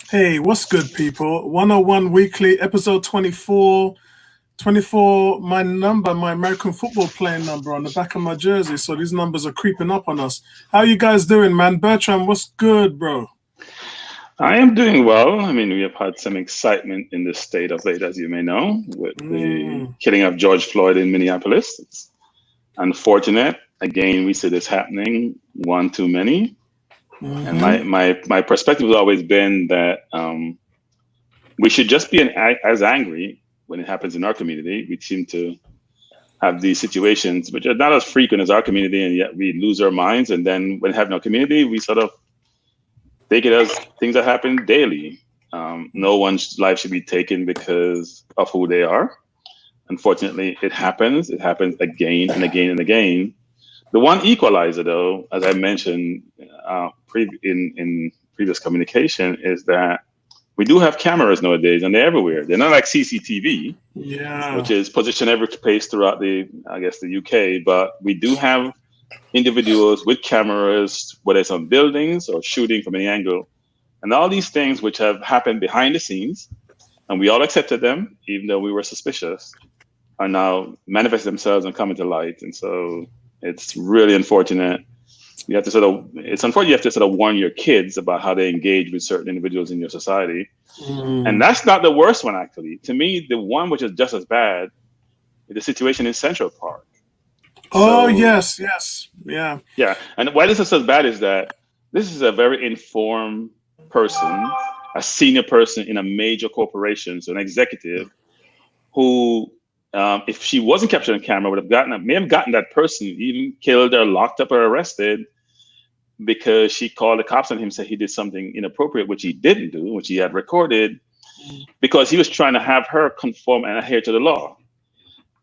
Hey, what's good, people? 101 Weekly, episode 24. 24, my number, my American football playing number on the back of my jersey. So these numbers are creeping up on us. How you guys doing, man? Bertram, what's good, bro? I am doing well. I mean, we have had some excitement in the state of late, as you may know, with the killing of George Floyd in Minneapolis. It's unfortunate. Again, we see this happening one too many. And my perspective has always been that we should just be as angry when it happens in our community. We seem to have these situations, which are not as frequent as our community, and yet we lose our minds. And then when having no community, we sort of take it as things that happen daily. No one's life should be taken because of who they are. Unfortunately, it happens. It happens again and again and again. The one equalizer, though, as I mentioned in previous communication, is that we do have cameras nowadays, and they're everywhere. They're not like CCTV, which is positioned every place throughout the UK. But we do have individuals with cameras, whether it's on buildings or shooting from any angle, and all these things which have happened behind the scenes, and we all accepted them, even though we were suspicious, are now manifest themselves and come into light. And so it's really unfortunate. It's unfortunate you have to sort of warn your kids about how they engage with certain individuals in your society. And that's not the worst one, actually. To me, the one which is just as bad is the situation in Central Park. Yes. Yeah. And why this is so bad is that this is a very informed person, a senior person in a major corporation, so an executive who, if she wasn't captured on camera, may have gotten that person even killed or locked up or arrested because she called the cops on him, said he did something inappropriate, which he didn't do, which he had recorded, because he was trying to have her conform and adhere to the law.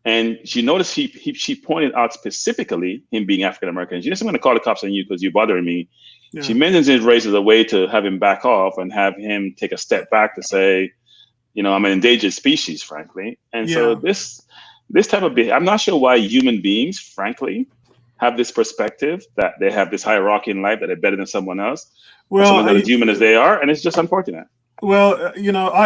And she noticed she pointed out specifically him being African American. She didn't say, I'm going to call the cops on you because you're bothering me. Yeah. She mentions his race as a way to have him back off and have him take a step back to say, I'm an endangered species, frankly. And so this type of behavior, I'm not sure why human beings, frankly, have this perspective that they have this hierarchy in life, that they're better than someone else, someone that is human as they are, and it's just unfortunate. Well,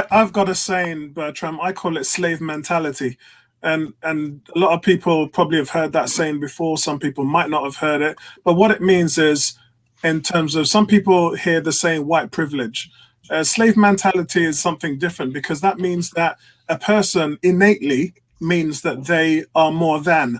I've got a saying, Bertram, I call it slave mentality. And a lot of people probably have heard that saying before. Some people might not have heard it. But what it means is, in terms of, some people hear the saying white privilege. Slave mentality is something different, because that means that a person innately means that they are more than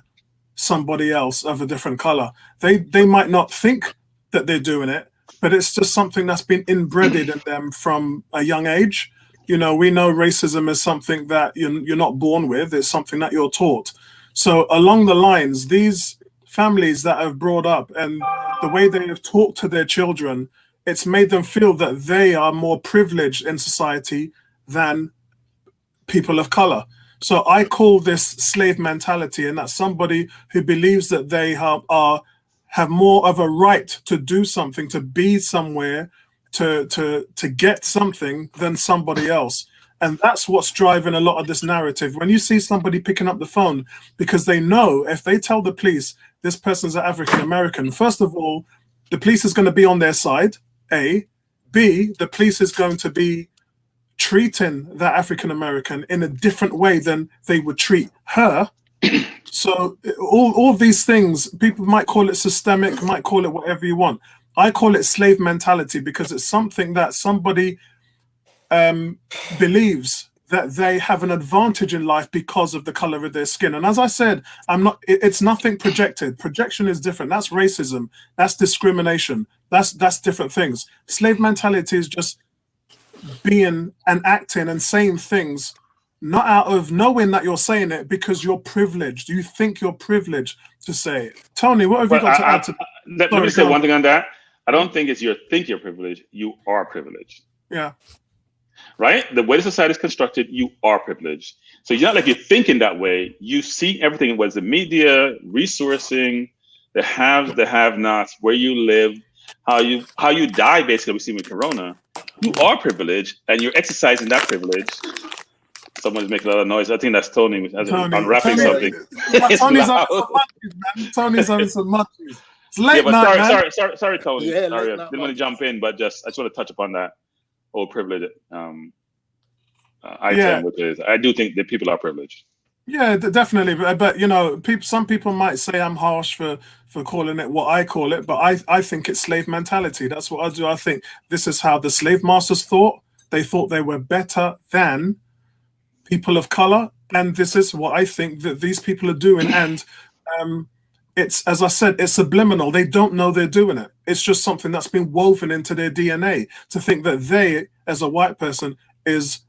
somebody else of a different color. They might not think that they're doing it, but it's just something that's been inbred in them from a young age. We know racism is something that you're not born with. It's something that you're taught. So along the lines, these families that have brought up and the way they have talked to their children, it's made them feel that they are more privileged in society than people of color. So I call this slave mentality, and that's somebody who believes that they have more of a right to do something, to be somewhere, to get something than somebody else. And that's what's driving a lot of this narrative. When you see somebody picking up the phone because they know if they tell the police this person's an African American, first of all, the police is going to be on their side, A. B, the police is going to be treating that African American in a different way than they would treat her. So all these things, people might call it systemic, might call it whatever you want. I call it slave mentality because it's something that somebody believes that they have an advantage in life because of the color of their skin. And as I said, it's nothing projected. Projection is different. That's racism. That's discrimination. That's different things. Slave mentality is just being and acting and saying things not out of knowing that you're saying it because you're privileged. You think you're privileged to say it. Tony, what have you got to add to that? Let me say one thing on that. I don't think it's you're privileged. You are privileged. Yeah. Right? The way the society is constructed, you are privileged. So you're not like you're thinking that way. You see everything, whether it's the media, resourcing, the haves, the have-nots, where you live, how you die, basically, we see with Corona. You are privileged, and you're exercising that privilege. Someone's making a lot of noise. I think that's Tony unwrapping something. Tony's having some munchies. It's late night, sorry, Tony. Yeah, sorry, I didn't want to jump in, but I just want to touch upon that. old privileged item, which is I do think that people are privileged. Yeah, definitely. But you know, some people might say I'm harsh for calling it what I call it, but I think it's slave mentality. That's what I do. I think this is how the slave masters thought. They thought they were better than people of color, and this is what I think that these people are doing. And it's, as I said, it's subliminal. They don't know they're doing it. It's just something that's been woven into their DNA to think that they, as a white person, is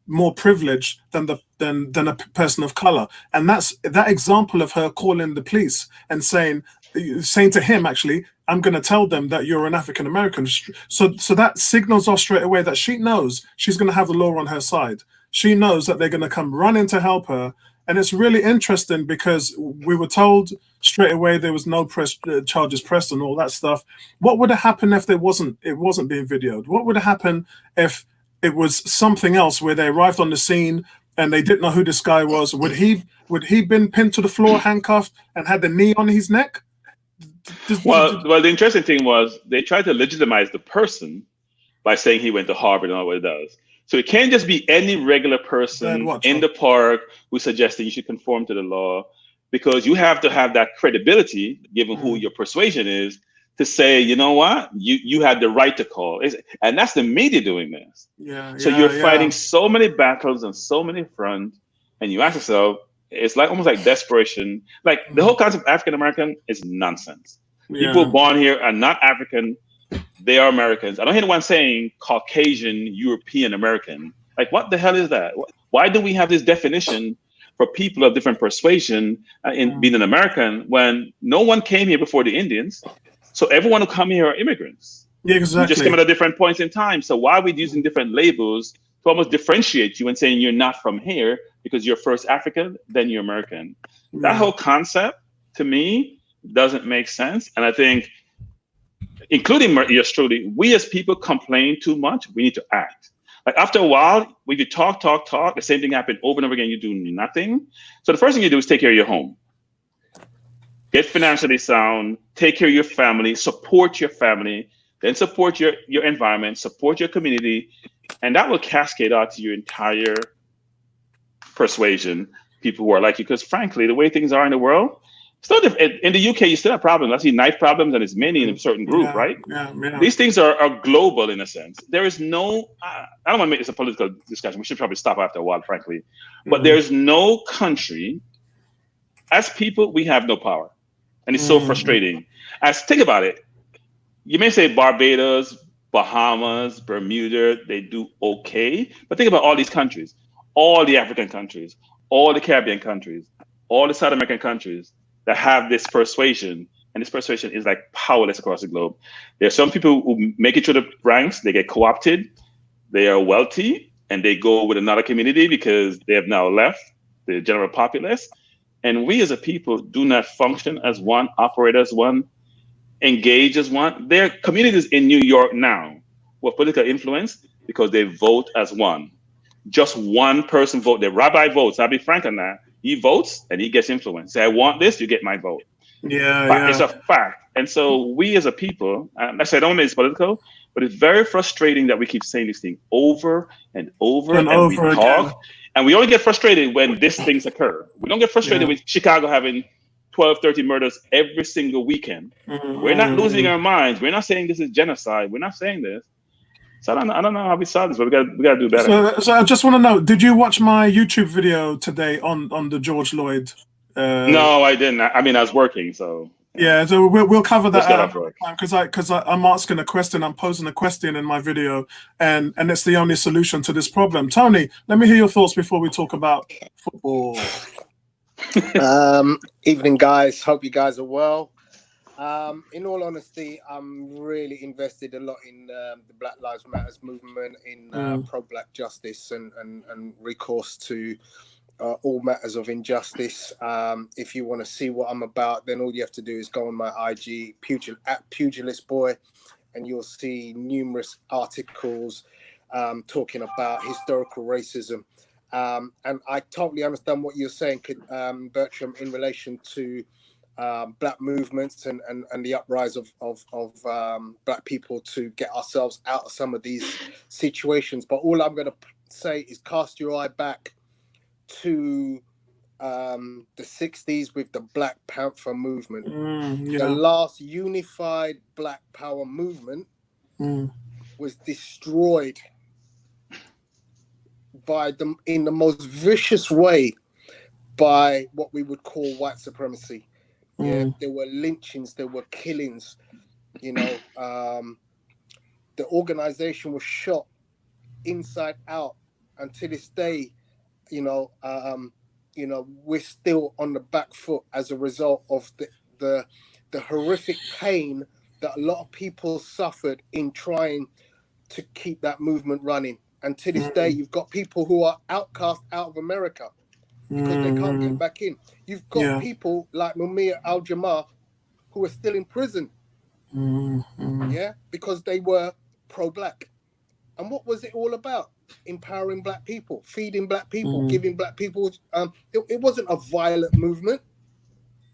more privileged than a person of color. And that's that example of her calling the police and saying to him, actually, I'm going to tell them that you're an African American. So that signals off straight away that she knows she's going to have the law on her side. She knows that they're going to come running to help her. And it's really interesting because we were told straight away there was no charges pressed and all that stuff. What would have happened if it wasn't being videoed? What would have happened if it was something else where they arrived on the scene and they didn't know who this guy was? Would he been pinned to the floor, handcuffed, and had the knee on his neck? Well, the interesting thing was they tried to legitimize the person by saying he went to Harvard and all what it does. So it can't just be any regular person in the park who's suggesting you should conform to the law, because you have to have that credibility, given who your persuasion is, to say, you know what, you had the right to call. And that's the media doing this. So you're fighting so many battles on so many fronts, and you ask yourself, it's like almost like desperation. Like the whole concept of African American is nonsense. People born here are not African. They are Americans. I don't hear anyone saying Caucasian, European American. Like, what the hell is that? Why do we have this definition for people of different persuasion in being an American when no one came here before the Indians? So everyone who come here are immigrants. Yeah, exactly. You just came at a different points in time. So why are we using different labels to almost differentiate you and saying you're not from here because you're first African, then you're American? That whole concept, to me, doesn't make sense. And I think, including yours truly, we as people complain too much. We need to act. Like after a while, when you talk, the same thing happened over and over again, you do nothing. So the first thing you do is take care of your home. Get financially sound, take care of your family, support your family, then support your environment, support your community, and that will cascade out to your entire persuasion, people who are like you. Because frankly, the way things are in the world, still in the UK, you still have problems. I see knife problems, and it's mainly in a certain group, right? These things are global in a sense. There is no, I don't want to make this a political discussion. We should probably stop after a while, frankly. But there's no country, as people, we have no power. And it's so frustrating. Think about it. You may say Barbados, Bahamas, Bermuda, they do okay. But think about all these countries, all the African countries, all the Caribbean countries, all the South American countries that have this persuasion. And this persuasion is like powerless across the globe. There are some people who make it through the ranks, they get co-opted, they are wealthy, and they go with another community because they have now left the general populace. And we as a people do not function as one, operate as one, engage as one. There are communities in New York now with political influence because they vote as one. Just one person vote. The rabbi votes. I'll be frank on that. He votes and he gets influence. Say, I want this, you get my vote. It's a fact. And so we as a people, I said, I don't mean it's political, but it's very frustrating that we keep saying this thing over and over and we talk. Again. And we only get frustrated when these things occur. We don't get frustrated with Chicago having 12, 13 murders every single weekend. We're not losing our minds. We're not saying this is genocide. We're not saying this. So I don't know how we solve this, but we got to do better. So I just want to know, did you watch my YouTube video today on the George Floyd? No, I didn't. I mean, I was working, so. Yeah, so we'll cover that because I'm asking a question, I'm posing a question in my video, and it's the only solution to this problem. Tony, let me hear your thoughts before we talk about football. Evening, guys. Hope you guys are well. In all honesty, I'm really invested a lot in the Black Lives Matter movement, in pro-Black justice and recourse to all matters of injustice. If you want to see what I'm about, then all you have to do is go on my IG, at Pugilist Boy, and you'll see numerous articles talking about historical racism. And I totally understand what you're saying, Bertram, in relation to black movements and the uprise of black people to get ourselves out of some of these situations. But all I'm going to say is cast your eye back to the 60s with the Black Panther movement. The last unified Black Power movement was destroyed by them in the most vicious way by what we would call white supremacy. Yeah, there were lynchings, there were killings. You know, the organization was shot inside out, and to this day, we're still on the back foot as a result of the horrific pain that a lot of people suffered in trying to keep that movement running. And to this day, you've got people who are outcast out of America because they can't get back in. You've got people like Mumia al-Jamal who are still in prison, because they were pro-black. And what was it all about? Empowering black people, feeding black people, giving black people. It wasn't a violent movement.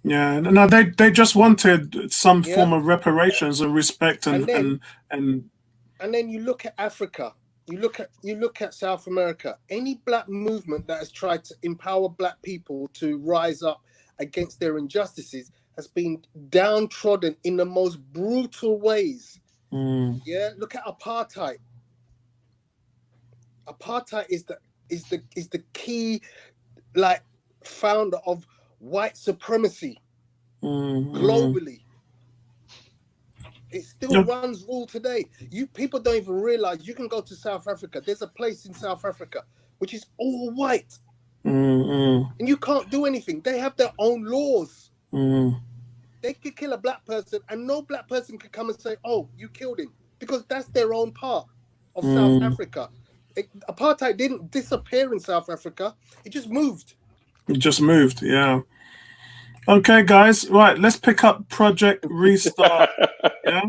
Yeah, no, they just wanted some form of reparations and respect, and then you look at Africa. You look at South America. Any black movement that has tried to empower black people to rise up against their injustices has been downtrodden in the most brutal ways. Yeah, look at apartheid. Apartheid is the key, like, founder of white supremacy globally. It still runs rule today. People don't even realize you can go to South Africa. There's a place in South Africa which is all white, and you can't do anything. They have their own laws. They could kill a black person, and no black person could come and say, "Oh, you killed him," because that's their own part of South Africa. Apartheid didn't disappear in South Africa. It just moved. Yeah. Okay, guys. Right, let's pick up Project Restart. Yeah.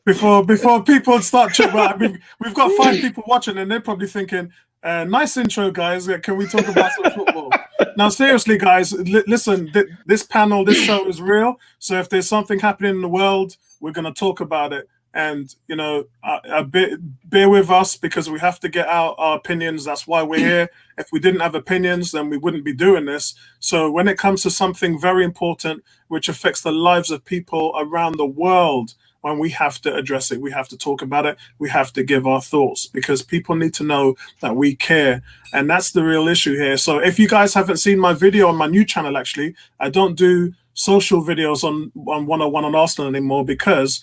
Before people start we've got 5 people watching, and they're probably thinking, nice intro, guys. Can we talk about some football? Now, seriously, guys, listen, this panel, this show is real. So if there's something happening in the world, we're going to talk about it. And, bear with us, because we have to get out our opinions. That's why we're here. If we didn't have opinions, then we wouldn't be doing this. So when it comes to something very important, which affects the lives of people around the world, when we have to address it, we have to talk about it, we have to give our thoughts, because people need to know that we care. And that's the real issue here. So if you guys haven't seen my video on my new channel, actually, I don't do social videos on 101 on Arsenal anymore, because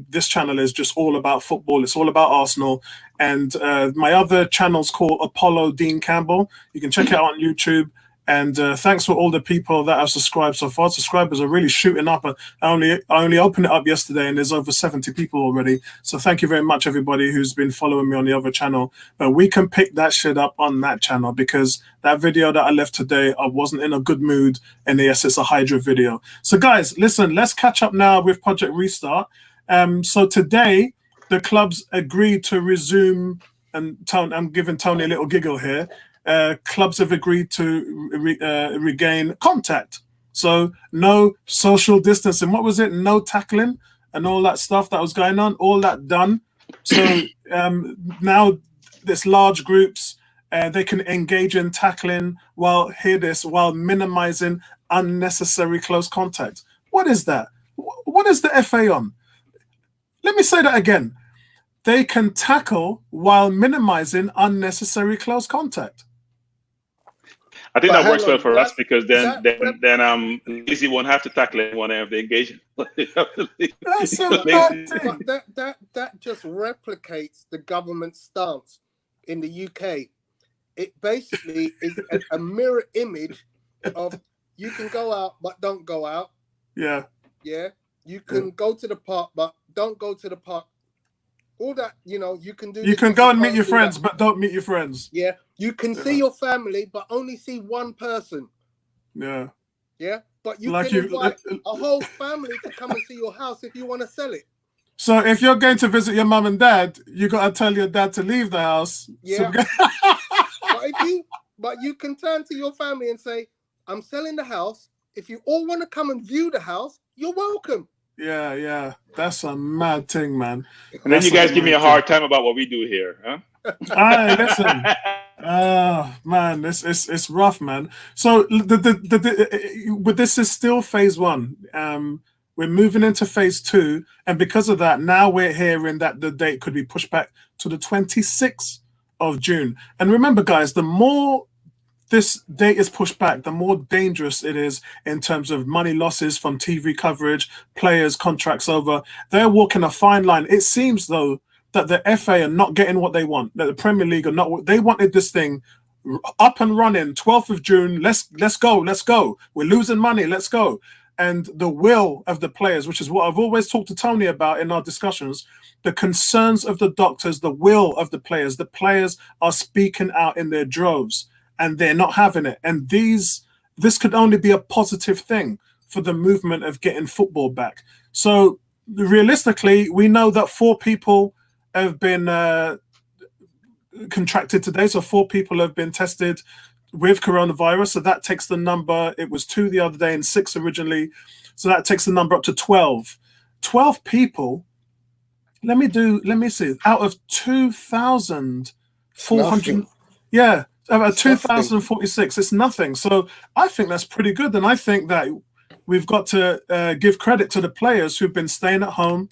this channel is just all about football. It's all about Arsenal. And my other channel's called Apollo Dean Campbell. You can check it out on YouTube. And thanks for all the people that have subscribed so far. Subscribers are really shooting up. I only opened it up yesterday, and there's over 70 people already. So thank you very much, everybody who's been following me on the other channel. But we can pick that shit up on that channel, because that video that I left today, I wasn't in a good mood. And yes, it's a Hydra video. So guys, listen, let's catch up now with Project Restart. So today, the clubs agreed to resume, and I'm giving Tony a little giggle here. Clubs have agreed to regain contact. So no social distancing. What was it? No tackling and all that stuff that was going on. All that done. So now there's large groups. They can engage in tackling while minimizing unnecessary close contact. What is that? What is the FA on? Let me say that again. They can tackle while minimizing unnecessary close contact. I think that works well for us, because then Lizzie won't have to tackle anyone if they engage. That's a bad thing. That just replicates the government's stance in the UK. It basically is a mirror image of, you can go out but don't go out. Yeah. Yeah. You can go to the park but don't go to the park. All that, you can do. You can go and meet your friends, but don't meet your friends. Yeah. You can see your family, but only see one person. Yeah. Yeah. But you can invite a whole family to come and see your house if you want to sell it. So if you're going to visit your mum and dad, you got to tell your dad to leave the house. Yeah. But you can turn to your family and say, I'm selling the house. if you all want to come and view the house, you're welcome. Yeah. That's a mad thing, man. And then you guys give me a hard time about what we do here, huh? Hey, listen. Man, it's rough, man. So but this is still phase one. We're moving into phase two, and because of that, now we're hearing that the date could be pushed back to the 26th of June. And remember, guys, the more this date is pushed back, the more dangerous it is in terms of money losses from TV coverage, players' contracts over. They're walking a fine line. It seems, though, that the FA are not getting what they want, that the Premier League are not. They wanted this thing up and running, 12th of June. Let's go. We're losing money. Let's go. And the will of the players, which is what I've always talked to Tony about in our discussions, the concerns of the doctors, the will of the players are speaking out in their droves. And they're not having it. And this could only be a positive thing for the movement of getting football back. So realistically, we know that 4 people have been contracted today. So 4 people have been tested with coronavirus. So that takes the number. It was 2 the other day and 6 originally. So that takes the number up to 12. 12 people. Let me see. Out of 2,400. Yeah. About 2,046, it's nothing. So I think that's pretty good. And I think that we've got to give credit to the players who've been staying at home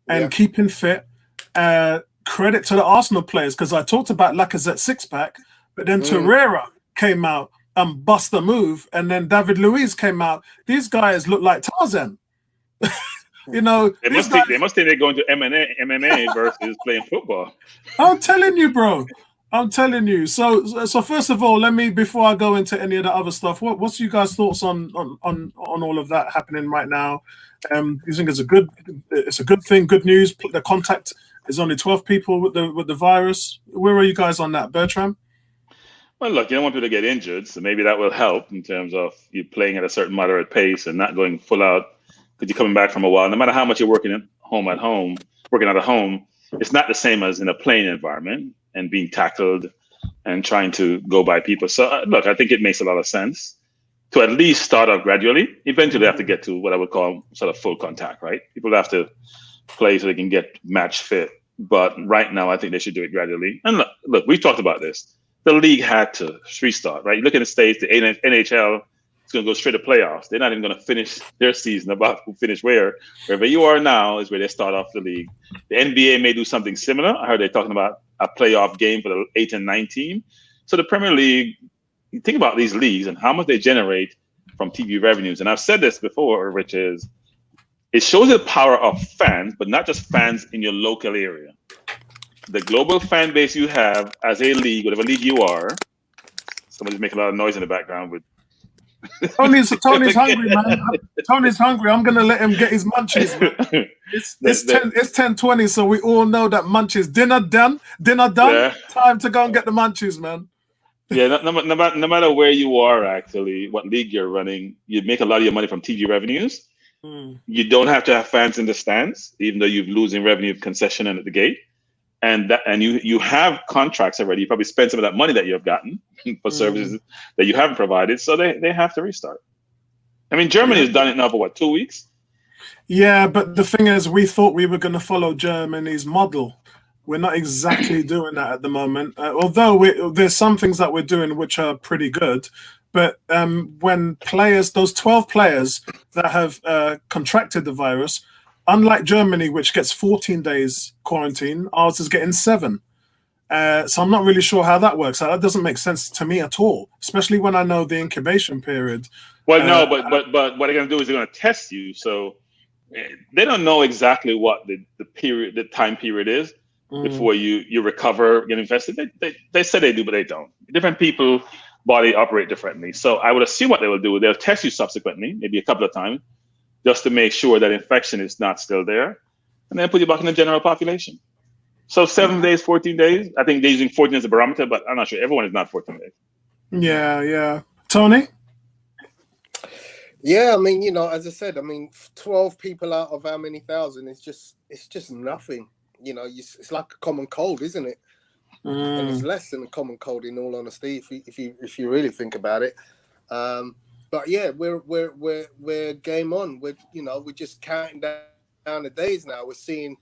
and keeping fit. Credit to the Arsenal players, because I talked about Lacazette's six-pack, but then Torreira came out and bust the move. And then David Luiz came out. These guys look like Tarzan. You know, they must think they're going to MMA versus playing football. I'm telling you, bro. I'm telling you. So first of all, before I go into any of the other stuff, what's you guys' thoughts on all of that happening right now? You think it's a good thing, good news? The contact is only 12 people with the virus. Where are you guys on that, Bertram? Well, look, you don't want people to get injured, so maybe that will help in terms of you playing at a certain moderate pace and not going full out because you're coming back from a while. No matter how much you're working out of home, it's not the same as in a playing environment and being tackled and trying to go by people. So, look, I think it makes a lot of sense to at least start off gradually. Eventually, they have to get to what I would call sort of full contact, right? People have to play so they can get match fit. But right now, I think they should do it gradually. And look, we've talked about this. The league had to restart, right? You look at the States, the NHL, it's going to go straight to playoffs. They're not even going to finish their season about who finished where. Wherever you are now is where they start off the league. The NBA may do something similar. I heard they're talking about a playoff game for the 8 and 9 team. So the Premier League, you think about these leagues and how much they generate from TV revenues. And I've said this before, which is it shows the power of fans, but not just fans in your local area. The global fan base you have as a league, whatever league you are. Somebody's making a lot of noise in the background with Tony's hungry, man. Tony's hungry. I'm gonna let him get his munchies, man. It's 10:20, so we all know that munchies. Dinner done. Yeah. Time to go and get the munchies, man. Yeah, no matter where you are, actually, what league you're running, you make a lot of your money from TV revenues. You don't have to have fans in the stands, even though you're losing revenue concession and at the gate. And you have contracts already. You probably spent some of that money that you've gotten for services that you haven't provided. So they have to restart. I mean, Germany has done it now for 2 weeks? Yeah, but the thing is, we thought we were going to follow Germany's model. We're not exactly doing that at the moment. Although there's some things that we're doing which are pretty good. But when those 12 players that have contracted the virus, unlike Germany, which gets 14 days quarantine, ours is getting 7. So I'm not really sure how that works. That doesn't make sense to me at all, especially when I know the incubation period. Well, no, but what they're going to do is they're going to test you. So they don't know exactly what the time period is before you recover, get infested. They say they do, but they don't. Different people, body operate differently. So I would assume what they will do, they'll test you subsequently, maybe a couple of times, just to make sure that infection is not still there, and then put you back in the general population. So 7 days, 14 days. I think they're using 14 as a barometer, but I'm not sure. Everyone is not 14 days. Yeah. Tony? Yeah, I mean, as I said, 12 people out of how many thousand? It's just nothing. It's like a common cold, isn't it? And it's less than a common cold, in all honesty, if you really think about it. But but yeah, we're game on. We're just counting down the days now. We're seeing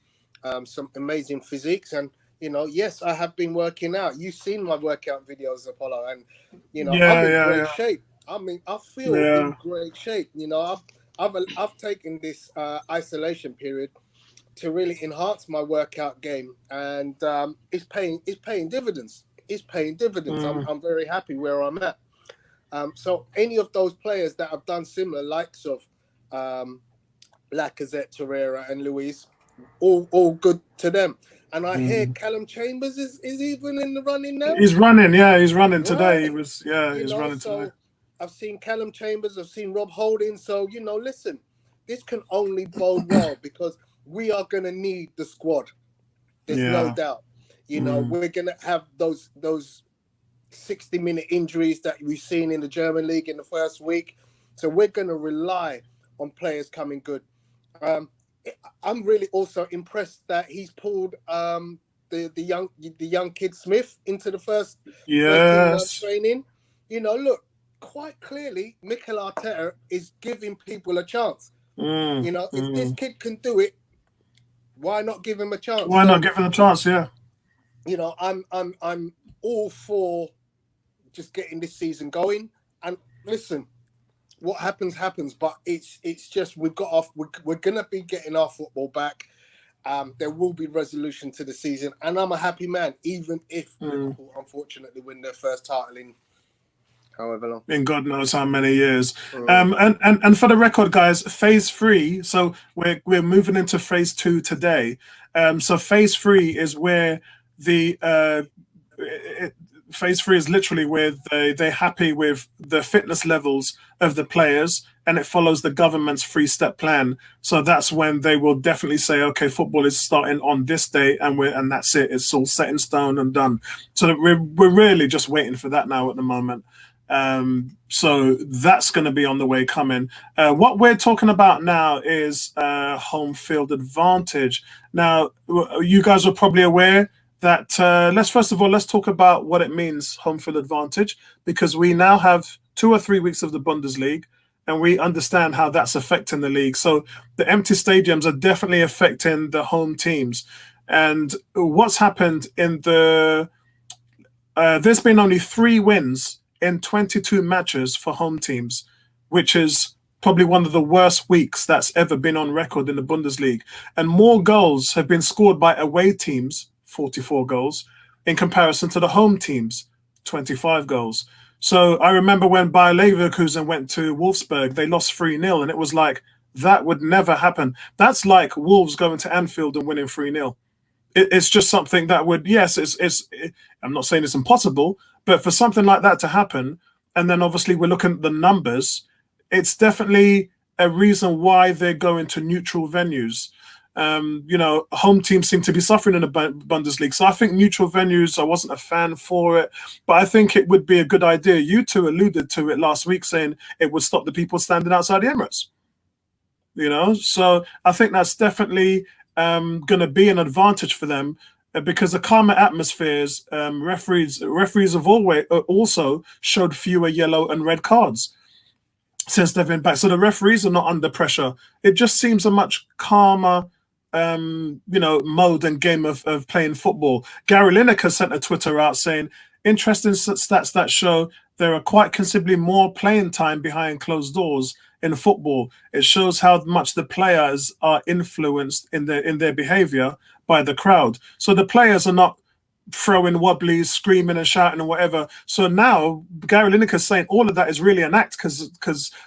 some amazing physiques, and yes, I have been working out. You've seen my workout videos, Apollo, and I'm in great shape. I mean, I feel in great shape. I've taken this isolation period to really enhance my workout game, and it's paying dividends. It's paying dividends. I'm very happy where I'm at. So any of those players that have done similar, likes of Lacazette, Torreira, and Luis, all good to them. And I hear Callum Chambers is even in the running now. He's running, he's running today. He was, he's running today. I've seen Callum Chambers, I've seen Rob Holding. So listen, this can only bode well because we are going to need the squad. There's no doubt. We're going to have those 60-minute injuries that we've seen in the German league in the first week. So we're going to rely on players coming good. I'm really also impressed that he's pulled the young kid Smith into the first training. Look, quite clearly, Mikel Arteta is giving people a chance. If this kid can do it, why not give him a chance? Why not give him a chance? Yeah. I'm all for just getting this season going. And listen, what happens, but it's just we're gonna be getting our football back. There will be resolution to the season, and I'm a happy man, even if Liverpool unfortunately win their first title in however long. In God knows how many years. And for the record, guys, phase 3. So we're moving into phase 2 today. So phase 3 is where phase 3 is literally where they're happy with the fitness levels of the players, and it follows the government's 3-step plan. So that's when they will definitely say, okay, football is starting on this day, and that's it. It's all set in stone and done. So we're really just waiting for that now at the moment. So that's going to be on the way coming. What we're talking about now is home field advantage. Now, you guys are probably aware that let's talk about what it means, home field advantage, because we now have 2 or 3 weeks of the Bundesliga, and we understand how that's affecting the league. So the empty stadiums are definitely affecting the home teams. And what's happened in there's been only 3 wins in 22 matches for home teams, which is probably one of the worst weeks that's ever been on record in the Bundesliga. And more goals have been scored by away teams, 44 goals, in comparison to the home teams, 25 goals. So I remember when Bayer Leverkusen went to Wolfsburg, they lost 3-0, and it was like, that would never happen. That's like Wolves going to Anfield and winning 3-0. It's just something that would, I'm not saying it's impossible, but for something like that to happen, and then obviously we're looking at the numbers, it's definitely a reason why they're going to neutral venues. Home teams seem to be suffering in the Bundesliga. So I think neutral venues, I wasn't a fan for it, but I think it would be a good idea. You two alluded to it last week, saying it would stop the people standing outside the Emirates. So I think that's definitely going to be an advantage for them, because the calmer atmospheres, referees have always also showed fewer yellow and red cards since they've been back. So the referees are not under pressure. It just seems a much calmer mode and game of playing football. Gary Lineker sent a Twitter out saying, interesting stats that show there are quite considerably more playing time behind closed doors in football. It shows how much the players are influenced in their behavior by the crowd. So the players are not throwing wobblies, screaming and shouting and whatever. So now Gary Lineker is saying all of that is really an act,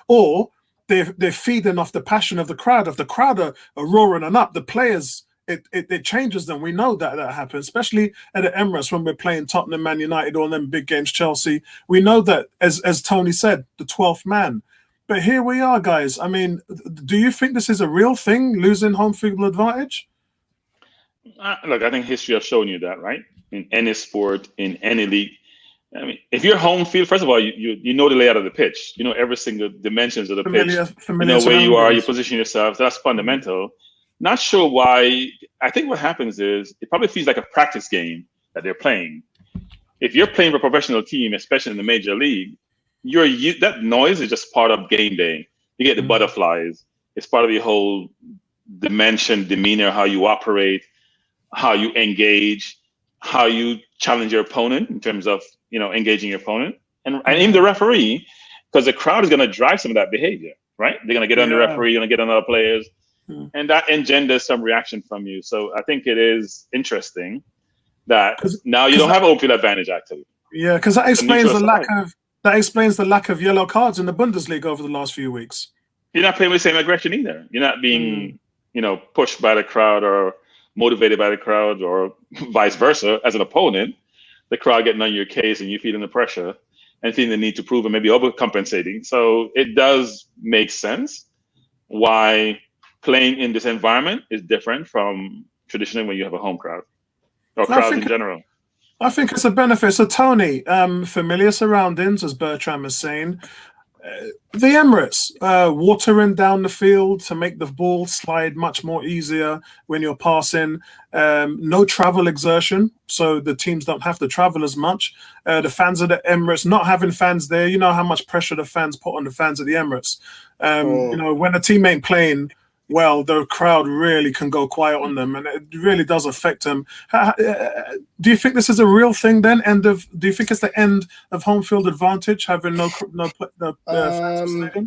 or they're feeding off the passion of the crowd. If the crowd are roaring and up, the players, it changes them. We know that happens, especially at the Emirates when we're playing Tottenham, Man United, all them big games, Chelsea. We know that, as Tony said, the 12th man. But here we are, guys. I mean, do you think this is a real thing, losing home field advantage? Look, I think history has shown you that, right? In any sport, in any league. I mean, if you're home field, first of all, you know the layout of the pitch. You know every single dimensions of the pitch. You know where you are, you position yourself. That's fundamental. Not sure why. I think what happens is it probably feels like a practice game that they're playing. If you're playing for a professional team, especially in the major league, that noise is just part of game day. You get the butterflies. It's part of the whole dimension, demeanor, how you operate, how you engage, how you challenge your opponent in terms of engaging your opponent, and even the referee, because the crowd is going to drive some of that behavior, right? They're going to get on the referee, going to get on other players, and that engenders some reaction from you. So I think it is interesting that now you don't have home field advantage actually. Yeah, because that explains the lack of yellow cards in the Bundesliga over the last few weeks. You're not playing with the same aggression either. You're not being pushed by the crowd or motivated by the crowd, or vice versa. As an opponent, the crowd getting on your case and you feeling the pressure and feeling the need to prove and maybe overcompensating. So it does make sense why playing in this environment is different from traditionally when you have a home crowd or crowds in general. I think it's a benefit. So Tony, familiar surroundings, as Bertram is saying. The Emirates, watering down the field to make the ball slide much more easier when you're passing. No travel exertion, so the teams don't have to travel as much. The fans of the Emirates, not having fans there, you know how much pressure the fans put on the fans of the Emirates. When a team ain't playing well, the crowd really can go quiet on them, and it really does affect them. Do you think this is a real thing then? Do you think it's the end of home field advantage, having no fans?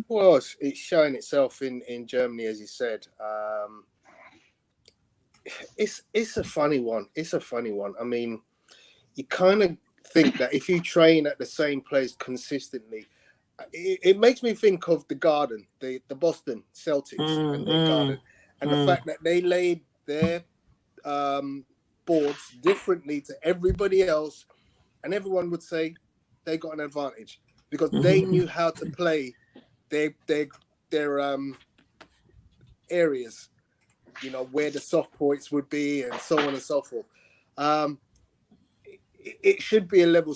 Well, it's showing itself in Germany, as you said. It's a funny one. It's a funny one. I mean, you kind of think that if you train at the same place consistently, it makes me think of the Garden, the Boston Celtics and the Garden, and the fact that they laid their boards differently to everybody else, and everyone would say they got an advantage because they knew how to play their areas, where the soft points would be, and so on and so forth. It should be a level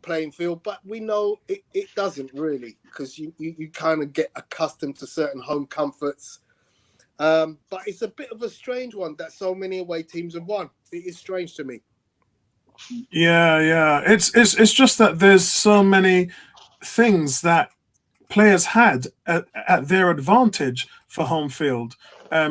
playing field, but we know it doesn't really, because you kind of get accustomed to certain home comforts. But it's a bit of a strange one that so many away teams have won. It is strange to me. Yeah. It's just that there's so many things that players had at their advantage for home field.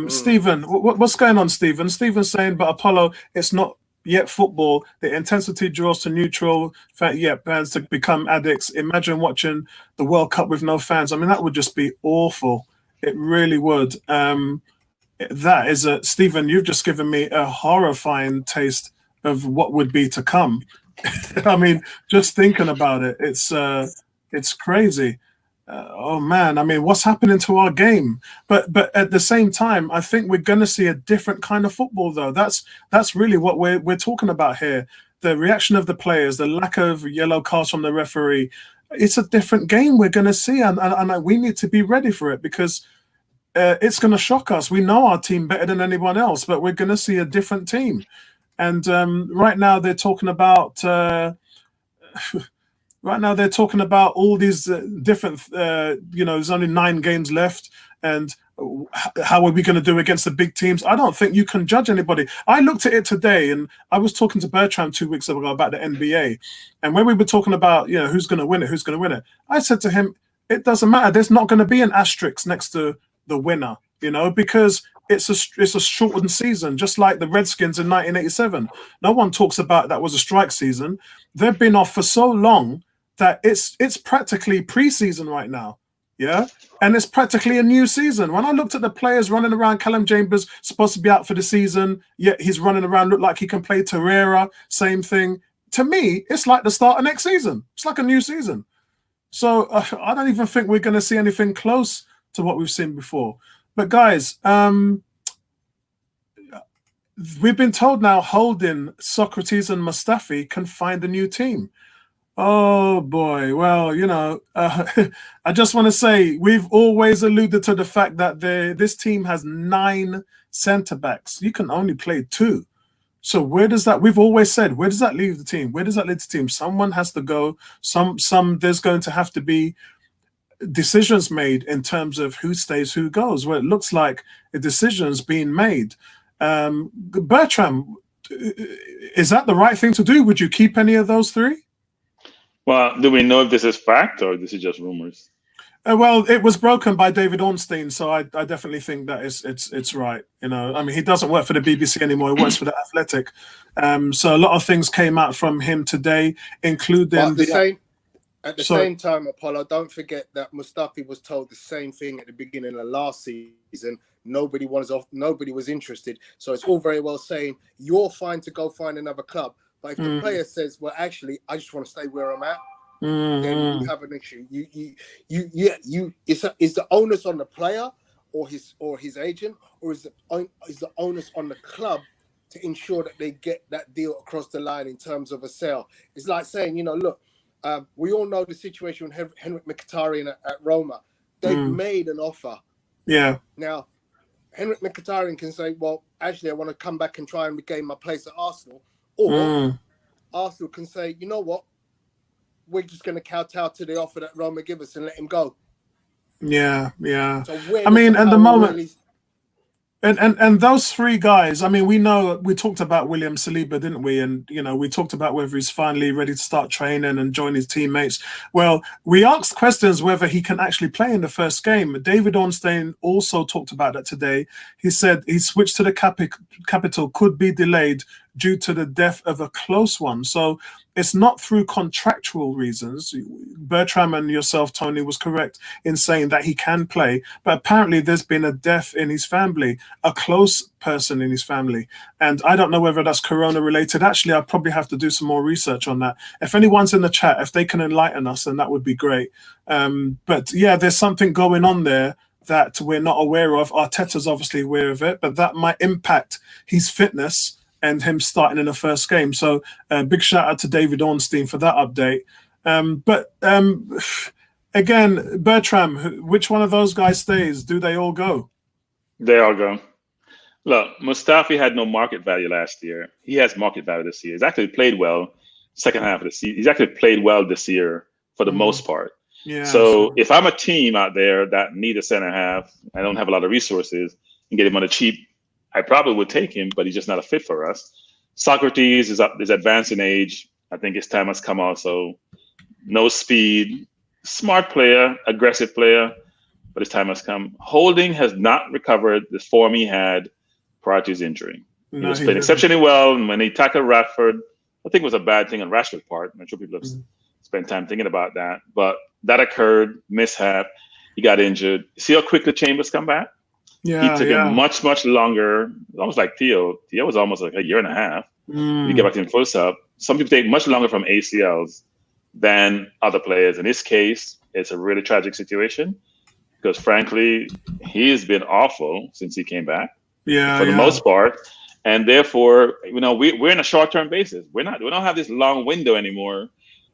Stephen, what's going on, Stephen? Stephen's saying, but Apollo, it's not yet football. The intensity draws to neutral. Fans to become addicts. Imagine watching the World Cup with no fans. I mean, that would just be awful. It really would. That is Stephen, you've just given me a horrifying taste of what would be to come. I mean, just thinking about it, it's crazy. Oh man, I mean, what's happening to our game? But at the same time, I think we're going to see a different kind of football, though. That's really what we're talking about here. The reaction of the players, the lack of yellow cards from the referee. It's a different game we're going to see, and we need to be ready for it, because it's going to shock us. We know our team better than anyone else, but we're going to see a different team. And right now they're talking about. Right now, they're talking about all these different, there's only 9 games left, and how are we going to do against the big teams? I don't think you can judge anybody. I looked at it today, and I was talking to Bertram 2 weeks ago about the NBA, and when we were talking about, who's going to win it, I said to him, it doesn't matter. There's not going to be an asterisk next to the winner, because it's a shortened season, just like the Redskins in 1987. No one talks about that was a strike season. They've been off for so long that it's practically preseason right now, and it's practically a new season. When I looked at the players running around, Callum Chambers supposed to be out for the season, yet he's running around, look like he can play Torreira, same thing. To me, it's like the start of next season. It's like a new season. So I don't even think we're going to see anything close to what we've seen before. But guys, we've been told now Holding, Socrates and Mustafi can find a new team. Oh boy, well, I just want to say we've always alluded to the fact that this team has 9 centre-backs. You can only play 2. So we've always said, where does that leave the team? Where does that leave the team? Someone has to go. There's going to have to be decisions made in terms of who stays, who goes. Well, it looks like a decision's being made. Bertram, is that the right thing to do? Would you keep any of those 3? Well, do we know if this is fact or this is just rumors? Well, it was broken by David Ornstein, so I definitely think that it's right. I mean, he doesn't work for the BBC anymore; he works for the Athletic. So a lot of things came out from him today, including At the same time, Apollo, don't forget that Mustafi was told the same thing at the beginning of last season. Nobody was interested. So it's all very well saying you're fine to go find another club, but if the player says, "Well, actually, I just want to stay where I'm at," then you have an issue. Is the onus on the player or his agent, or is the onus on the club to ensure that they get that deal across the line in terms of a sale? It's like saying, look, we all know the situation with Henrik Mkhitaryan at Roma. They've made an offer. Yeah. Now, Henrik Mkhitaryan can say, "Well, actually, I want to come back and try and regain my place at Arsenal," or Arsenal can say, "You know what? We're just going to kowtow to the offer that Roma give us and let him go." Yeah. So I mean, at the moment, and those three guys. I mean, we talked about William Saliba, didn't we? And we talked about whether he's finally ready to start training and join his teammates. Well, we asked questions whether he can actually play in the first game. David Ornstein also talked about that today. He said his switch to the capital could be delayed due to the death of a close one. So it's not through contractual reasons. Bertram and yourself, Tony, was correct in saying that he can play, but apparently there's been a death in his family, a close person in his family. And I don't know whether that's corona related. Actually, I'll probably have to do some more research on that. If anyone's in the chat, if they can enlighten us, then that would be great. But yeah, there's something going on there that we're not aware of. Arteta's obviously aware of it, but that might impact his fitness and him starting in the first game. So big shout out to David Ornstein for that update. But again, Bertram, which one of those guys stays? Do they all go? They all go. Look, Mustafi had no market value last year. He has market value this year. He's actually played well second half of the season. He's actually played well this year for the most part. Yeah. So if I'm a team out there that need a center half, I don't have a lot of resources, and get him on the cheap, I probably would take him, but he's just not a fit for us. Socrates is advanced in age. I think his time has come also. No speed, smart player, aggressive player, but his time has come. Holding has not recovered the form he had prior to his injury. He was playing exceptionally well, and when he tackled Rashford, I think it was a bad thing on Rashford's part. I'm sure people have spent time thinking about that, but that occurred, mishap. He got injured. See how quickly Chambers come back? Yeah, he took him much, much longer, almost like Theo. Theo was almost like a year and a half. You get back to him full sub. Some people take much longer from ACLs than other players. In this case, it's a really tragic situation because, frankly, he's been awful since he came back for the most part. And therefore, we're in a short-term basis. We don't have this long window anymore,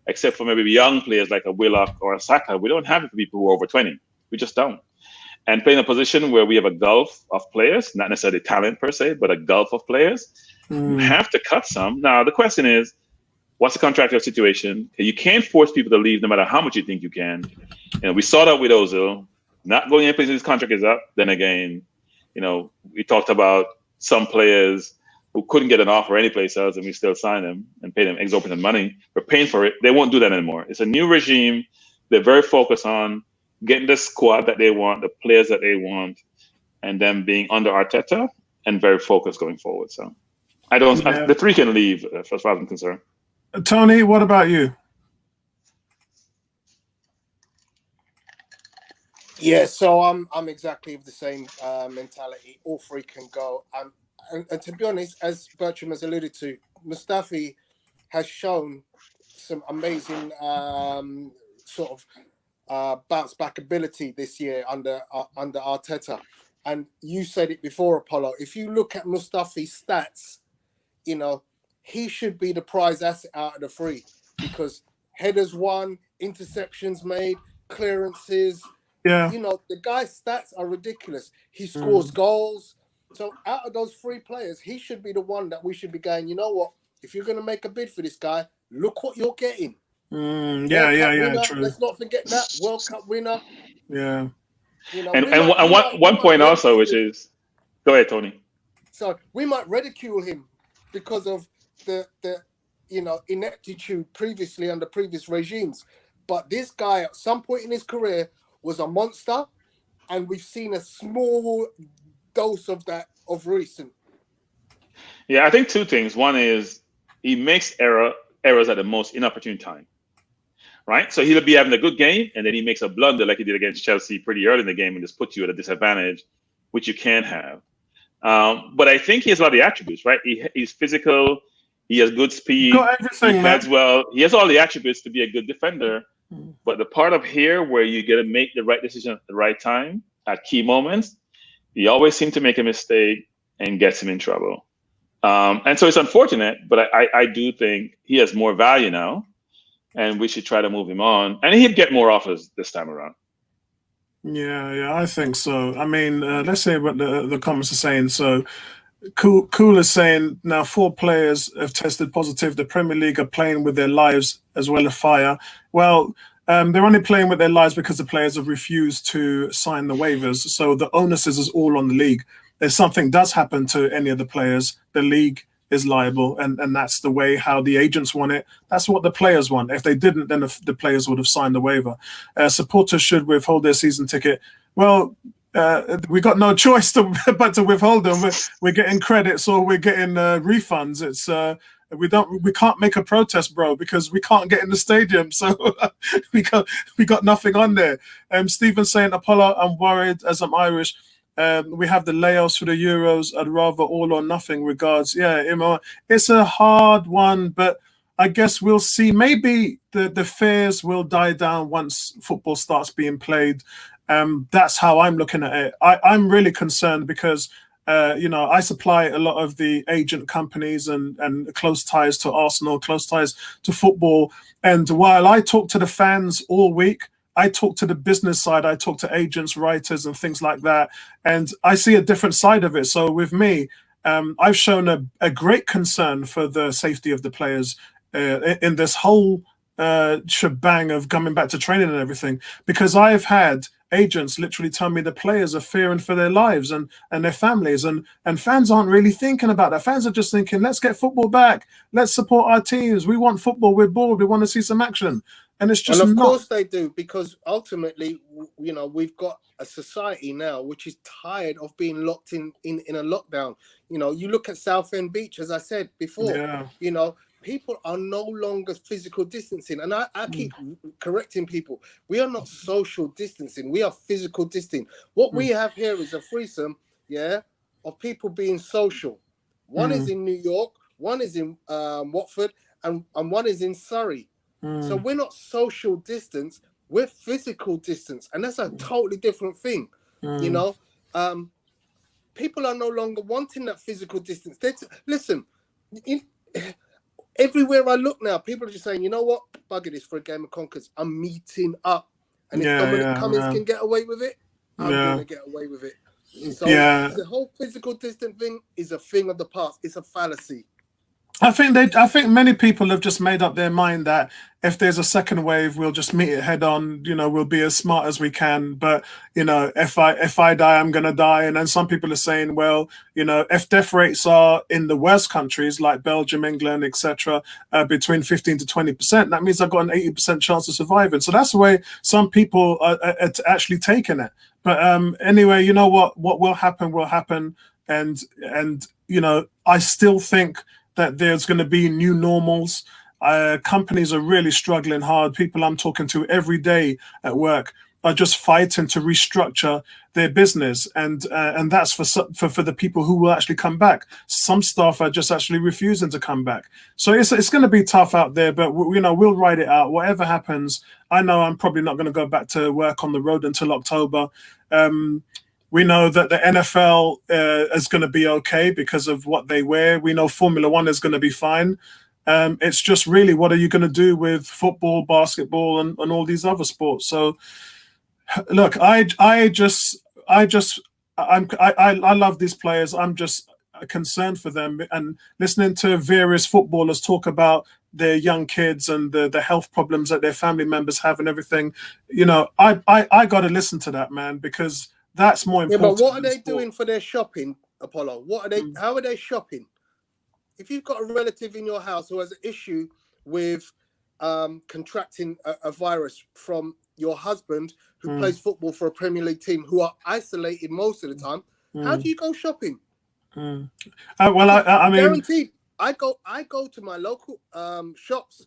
except for maybe young players like a Willock or a Saka. We don't have it for people who are over 20. We just don't. And playing a position where we have a gulf of players, not necessarily talent per se, but a gulf of players, you have to cut some. Now, the question is, what's the contractual situation? You can't force people to leave no matter how much you think you can. We saw that with Ozil, not going any place his contract is up. Then again, we talked about some players who couldn't get an offer anyplace else, and we still sign them and pay them exorbitant money. We're paying for it. They won't do that anymore. It's a new regime. They're very focused on getting the squad that they want, the players that they want, and them being under Arteta and very focused going forward. So the three can leave as far as I'm concerned. Tony, what about you? Yeah, so I'm exactly of the same mentality. All three can go. And to be honest, as Bertram has alluded to, Mustafi has shown some amazing sort of bounce back ability this year under Arteta. And you said it before, Apollo. If you look at Mustafi's stats, he should be the prize asset out of the three because headers won, interceptions made, clearances. Yeah. The guy's stats are ridiculous. He scores goals. So out of those three players, he should be the one that we should be going, you know what? If you're going to make a bid for this guy, look what you're getting. Winner, true. Let's not forget that. World Cup winner. Yeah. One point also, which is, go ahead, Tony. So we might ridicule him because of the ineptitude previously under previous regimes. But this guy, at some point in his career, was a monster, and we've seen a small dose of that of recent. Yeah, I think two things. One is he makes errors at the most inopportune time, right? So he'll be having a good game, and then he makes a blunder like he did against Chelsea pretty early in the game and just puts you at a disadvantage, which you can't have. But I think he has a lot of the attributes, right? He's physical. He has good speed. Got everything, he heads well. He has all the attributes to be a good defender. But the part of here where you got to make the right decision at the right time at key moments, he always seems to make a mistake and gets him in trouble. And so it's unfortunate, but I do think he has more value now, and we should try to move him on. And he'll get more offers this time around. Yeah, I think so. I mean, let's see what the comments are saying. So, Cool is saying now 4 players have tested positive. The Premier League are playing with their lives as well as fire. Well, they're only playing with their lives because the players have refused to sign the waivers. So the onus is all on the league. If something does happen to any of the players, the league is liable, and that's the way how the agents want it. That's what the players want. If they didn't, then the players would have signed the waiver. Supporters should withhold their season ticket. Well, we got no choice but to withhold them. We're getting credits or we're getting refunds. It's we can't make a protest, bro, because we can't get in the stadium. So we got nothing on there. Stephen saying, Apollo, I'm worried as I'm Irish. We have the layoffs for the Euros. I'd rather all or nothing. Regards. Yeah, it's a hard one, but I guess we'll see. Maybe the fears will die down once football starts being played. That's how I'm looking at it. I'm really concerned because, I supply a lot of the agent companies and close ties to Arsenal, close ties to football. And while I talk to the fans all week, I talk to the business side. I talk to agents, writers, and things like that. And I see a different side of it. So with me, I've shown a great concern for the safety of the players in this whole shebang of coming back to training and everything, because I've had agents literally tell me the players are fearing for their lives and their families, and fans aren't really thinking about that. Fans are just thinking, let's get football back, let's support our teams, we want football, we're bored, we want to see some action. And it's just, and of course they do, because ultimately, we've got a society now which is tired of being locked in a lockdown. You look at Southend Beach, as I said before. People are no longer physical distancing. And I keep correcting people. We are not social distancing. We are physical distancing. What we have here is a threesome, of people being social. One is in New York, one is in Watford, and one is in Surrey. So we're not social distance. We're physical distance. And that's a totally different thing. People are no longer wanting that physical distance. Listen, everywhere I look now, people are just saying, you know what? Bugger this for a game of Conkers. I'm meeting up. And if Dominic Cummings can get away with it, I'm going to get away with it. So the whole physical distance thing is a thing of the past. It's a fallacy. I think many people have just made up their mind that if there's a second wave, we'll just meet it head on. We'll be as smart as we can. But if I die, I'm gonna die. And then some people are saying, well, if death rates are in the worst countries like Belgium, England, etc., between 15 to 20%, that means I've got an 80% chance of surviving. So that's the way some people are actually taking it. But anyway, what will happen will happen, and I still think that there's going to be new normals. Companies are really struggling hard. People I'm talking to every day at work are just fighting to restructure their business, and that's for the people who will actually come back. Some staff are just actually refusing to come back. So it's going to be tough out there, but we'll ride it out. Whatever happens, I know I'm probably not going to go back to work on the road until October. We know that the NFL is going to be okay because of what they wear. We know Formula One is going to be fine. It's just really, what are you going to do with football, basketball, and all these other sports? So, look, I love these players. I'm just concerned for them, and listening to various footballers talk about their young kids and the health problems that their family members have and everything. I got to listen to that, man, because that's more important. Yeah, but what are they doing for their shopping, Apollo? What are they? How are they shopping? if you've got a relative in your house who has an issue with contracting a virus from your husband who plays football for a Premier League team, who are isolated most of the time, how do you go shopping? Well, I mean, guaranteed. I go to my local shops,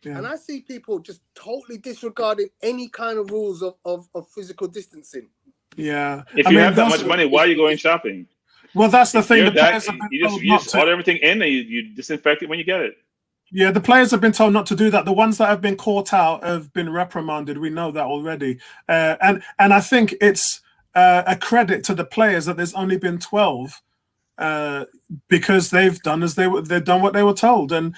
and I see people just totally disregarding any kind of rules of physical distancing. Yeah. If you have that much money, why are you going shopping? Well, that's the thing. You just order everything in and you disinfect it when you get it. Yeah, the players have been told not to do that. The ones that have been caught out have been reprimanded. We know that already. And I think it's a credit to the players that there's only been 12 because they've done they've done what they were told. And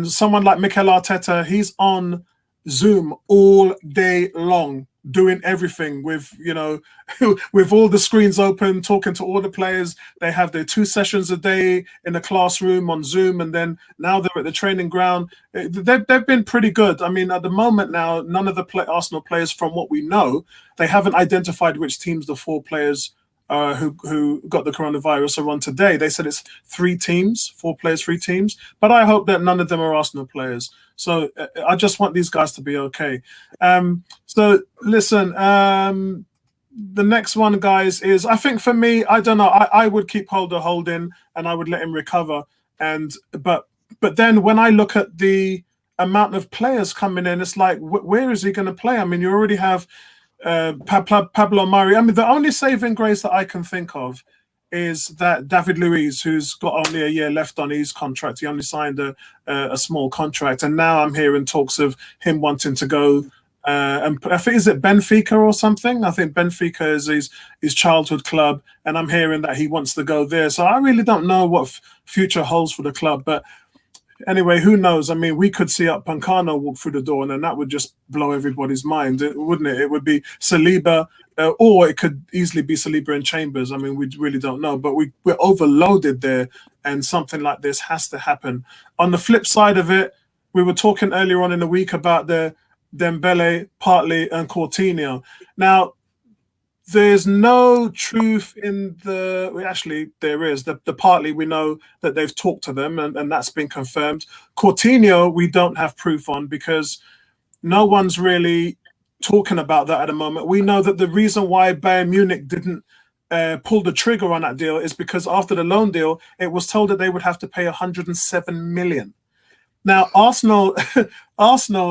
someone like Mikel Arteta, he's on Zoom all day long, doing everything with, with all the screens open, talking to all the players. They have their 2 sessions a day in a classroom on Zoom, and then now they're at the training ground. They've been pretty good. I mean, at the moment now, none of the Arsenal players, from what we know, they haven't identified which teams the 4 players who got the coronavirus are on today. They said it's 3 teams, 4 players, 3 teams. But I hope that none of them are Arsenal players. So I just want these guys to be okay. So listen, the next one, guys, is, I think for me, I don't know, I would keep holding and I would let him recover. But then when I look at the amount of players coming in, it's like, where is he going to play? I mean, you already have Pablo Mari. I mean, the only saving grace that I can think of is that David Luiz, who's got only a year left on his contract. He only signed a small contract, and now I'm hearing talks of him wanting to go. And I think, is it Benfica or something? I think Benfica is his childhood club, and I'm hearing that he wants to go there. So I really don't know what future holds for the club, but anyway, who knows? I mean, we could see Pancano walk through the door, and then that would just blow everybody's mind, wouldn't it? It would be Saliba, or it could easily be Saliba and Chambers. I mean, we really don't know, but we're overloaded there, and something like this has to happen. On the flip side of it, we were talking earlier on in the week about the Dembele, Partey, and Coutinho. Now, there's no truth in actually there is. The Partey, we know that they've talked to them, and that's been confirmed. Coutinho, we don't have proof on because no one's really talking about that at the moment. We know that the reason why Bayern Munich didn't pull the trigger on that deal is because after the loan deal, it was told that they would have to pay 107 million. Now, Arsenal,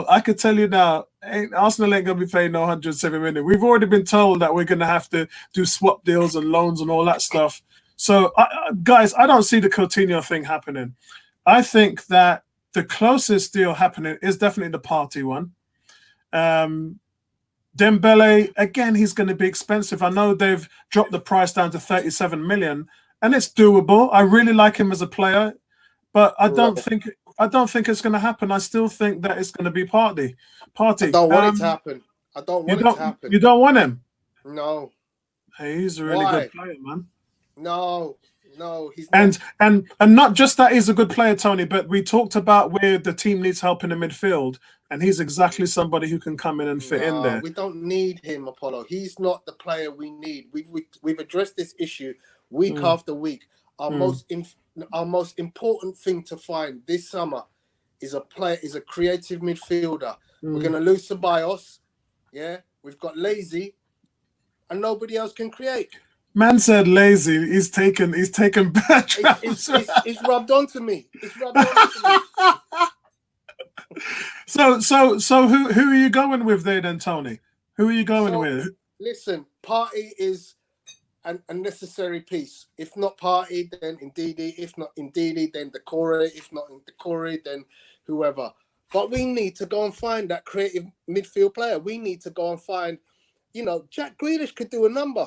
I could tell you now, Arsenal ain't going to be paying no 107 million. We've already been told that we're going to have to do swap deals and loans and all that stuff. So, guys, I don't see the Coutinho thing happening. I think that the closest deal happening is definitely the Partey one. Dembele, again, he's going to be expensive. I know they've dropped the price down to 37 million, and it's doable. I really like him as a player, but I don't think it's going to happen. I still think that it's going to be Partey. I don't want it to happen. I don't want it to happen. You don't want him? No. Hey, he's a really good player, man. No, he's not. And not just that he's a good player, Tony, but we talked about where the team needs help in the midfield, and he's exactly somebody who can come in and fit in there. We don't need him, Apollo. He's not the player we need. We've addressed this issue week after week. Our most important thing to find this summer is a creative midfielder. We're going to lose Ceballos. Yeah, we've got Lazy, and nobody else can create. Man said lazy. He's taken bad traps. It's rubbed onto me. It's rubbed onto me. So who are you going with there then, Tony? Who are you going with? Listen, Partey is a necessary piece. If not Partey, then Ndidi. If not Ndidi, then Decore. If not Decore, then whoever. But we need to go and find that creative midfield player. We need to go and find, Jack Grealish could do a number.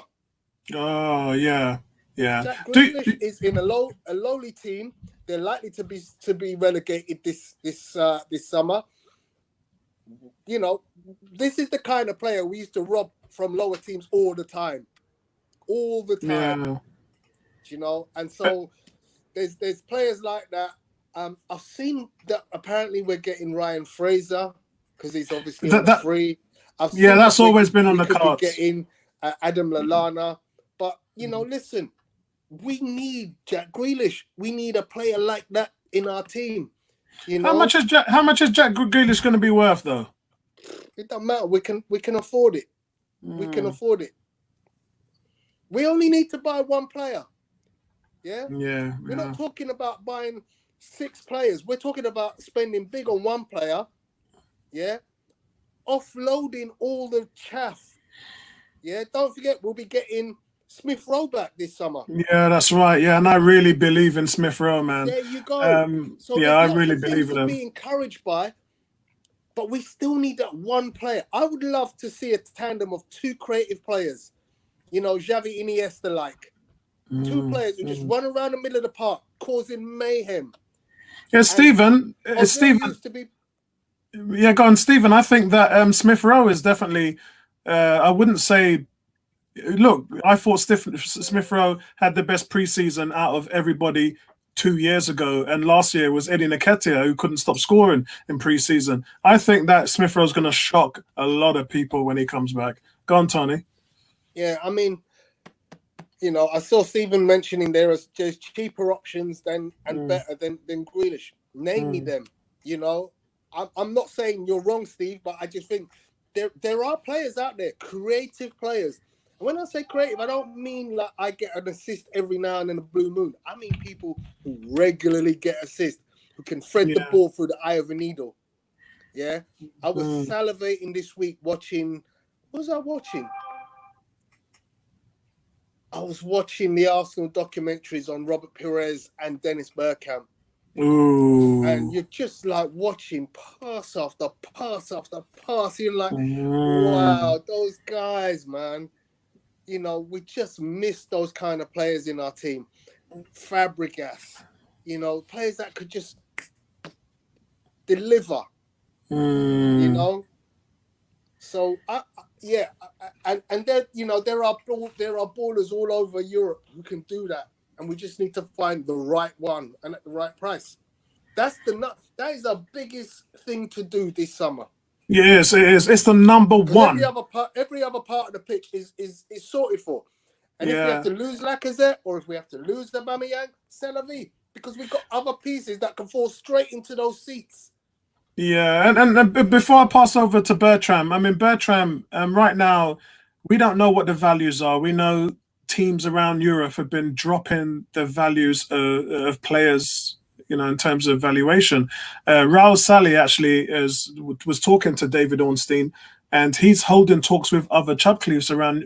Oh yeah. Jack Grealish is in a lowly team. They're likely to be relegated this summer. This is the kind of player we used to rob from lower teams all the time. Yeah. And so there's players like that. I've seen that apparently we're getting Ryan Fraser because he's obviously free. That's always been on the cards. Getting Adam Lallana, but listen, we need Jack Grealish. We need a player like that in our team. You know, How much is Jack Grealish going to be worth, though? It don't matter. We can afford it. We can afford it. We only need to buy one player. Yeah? We're not talking about buying 6 players. We're talking about spending big on one player. Yeah? Offloading all the chaff. Yeah? Don't forget, we'll be getting Smith Rowe back this summer. Yeah, that's right. Yeah, and I really believe in Smith Rowe, man. There you go. So yeah, I there's really lots of believe things in to him. be encouraged by, but we still need that one player. I would love to see a tandem of 2 creative players. You know, Xavi, Iniesta like. 2 players who just run around the middle of the park, causing mayhem. Yeah, Stephen. Used to be... Yeah, go on, Stephen. I think that Smith Rowe is definitely. I wouldn't say. Look, I thought Smith Rowe had the best preseason out of everybody 2 years ago, and last year was Eddie Nketiah, who couldn't stop scoring in preseason. I think that Smith Rowe's going to shock a lot of people when he comes back. Go on, Tony. Yeah, I mean, you know, I saw Stephen mentioning there's cheaper options and better than Grealish. Name me them. You know, I'm not saying you're wrong, Steve, but I just think there are players out there, creative players. And when I say creative, I don't mean like I get an assist every now and then a blue moon. I mean people who regularly get assists, who can thread the ball through the eye of a needle. Yeah, I was salivating this week watching. What was I watching? I was watching the Arsenal documentaries on Robert Pires and Dennis Bergkamp. Ooh. And you're just like watching pass after pass after pass. You're like, wow, those guys, man. You know, we just miss those kind of players in our team. Fabregas, you know, players that could just deliver, you know. So, and there, you know, there are ballers all over Europe who can do that, and we just need to find the right one and at the right price. That is the biggest thing to do this summer. Yes, it is. It's the number one. Every other part of the pitch is sorted for. And if we have to lose Lacazette or if we have to lose the Aubameyang, c'est la vie, because we've got other pieces that can fall straight into those seats. Yeah, and before I pass over to Bertram, I mean, Bertram, right now, we don't know what the values are. We know teams around Europe have been dropping the values of players, you know, in terms of valuation. Raul Sally actually was talking to David Ornstein, and he's holding talks with other club chiefs around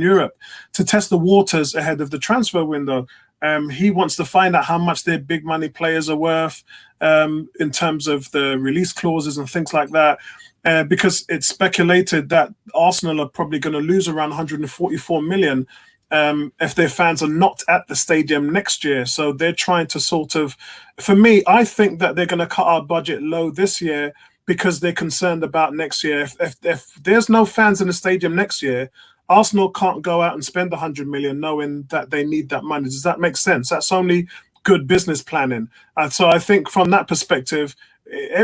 Europe to test the waters ahead of the transfer window. He wants to find out how much their big money players are worth in terms of the release clauses and things like that. Because it's speculated that Arsenal are probably going to lose around 144 million if their fans are not at the stadium next year. So they're trying to sort of, for me, I think that they're going to cut our budget low this year because they're concerned about next year. If there's no fans in the stadium next year, Arsenal can't go out and spend 100 million knowing that they need that money. Does that make sense? That's only good business planning. So I think from that perspective,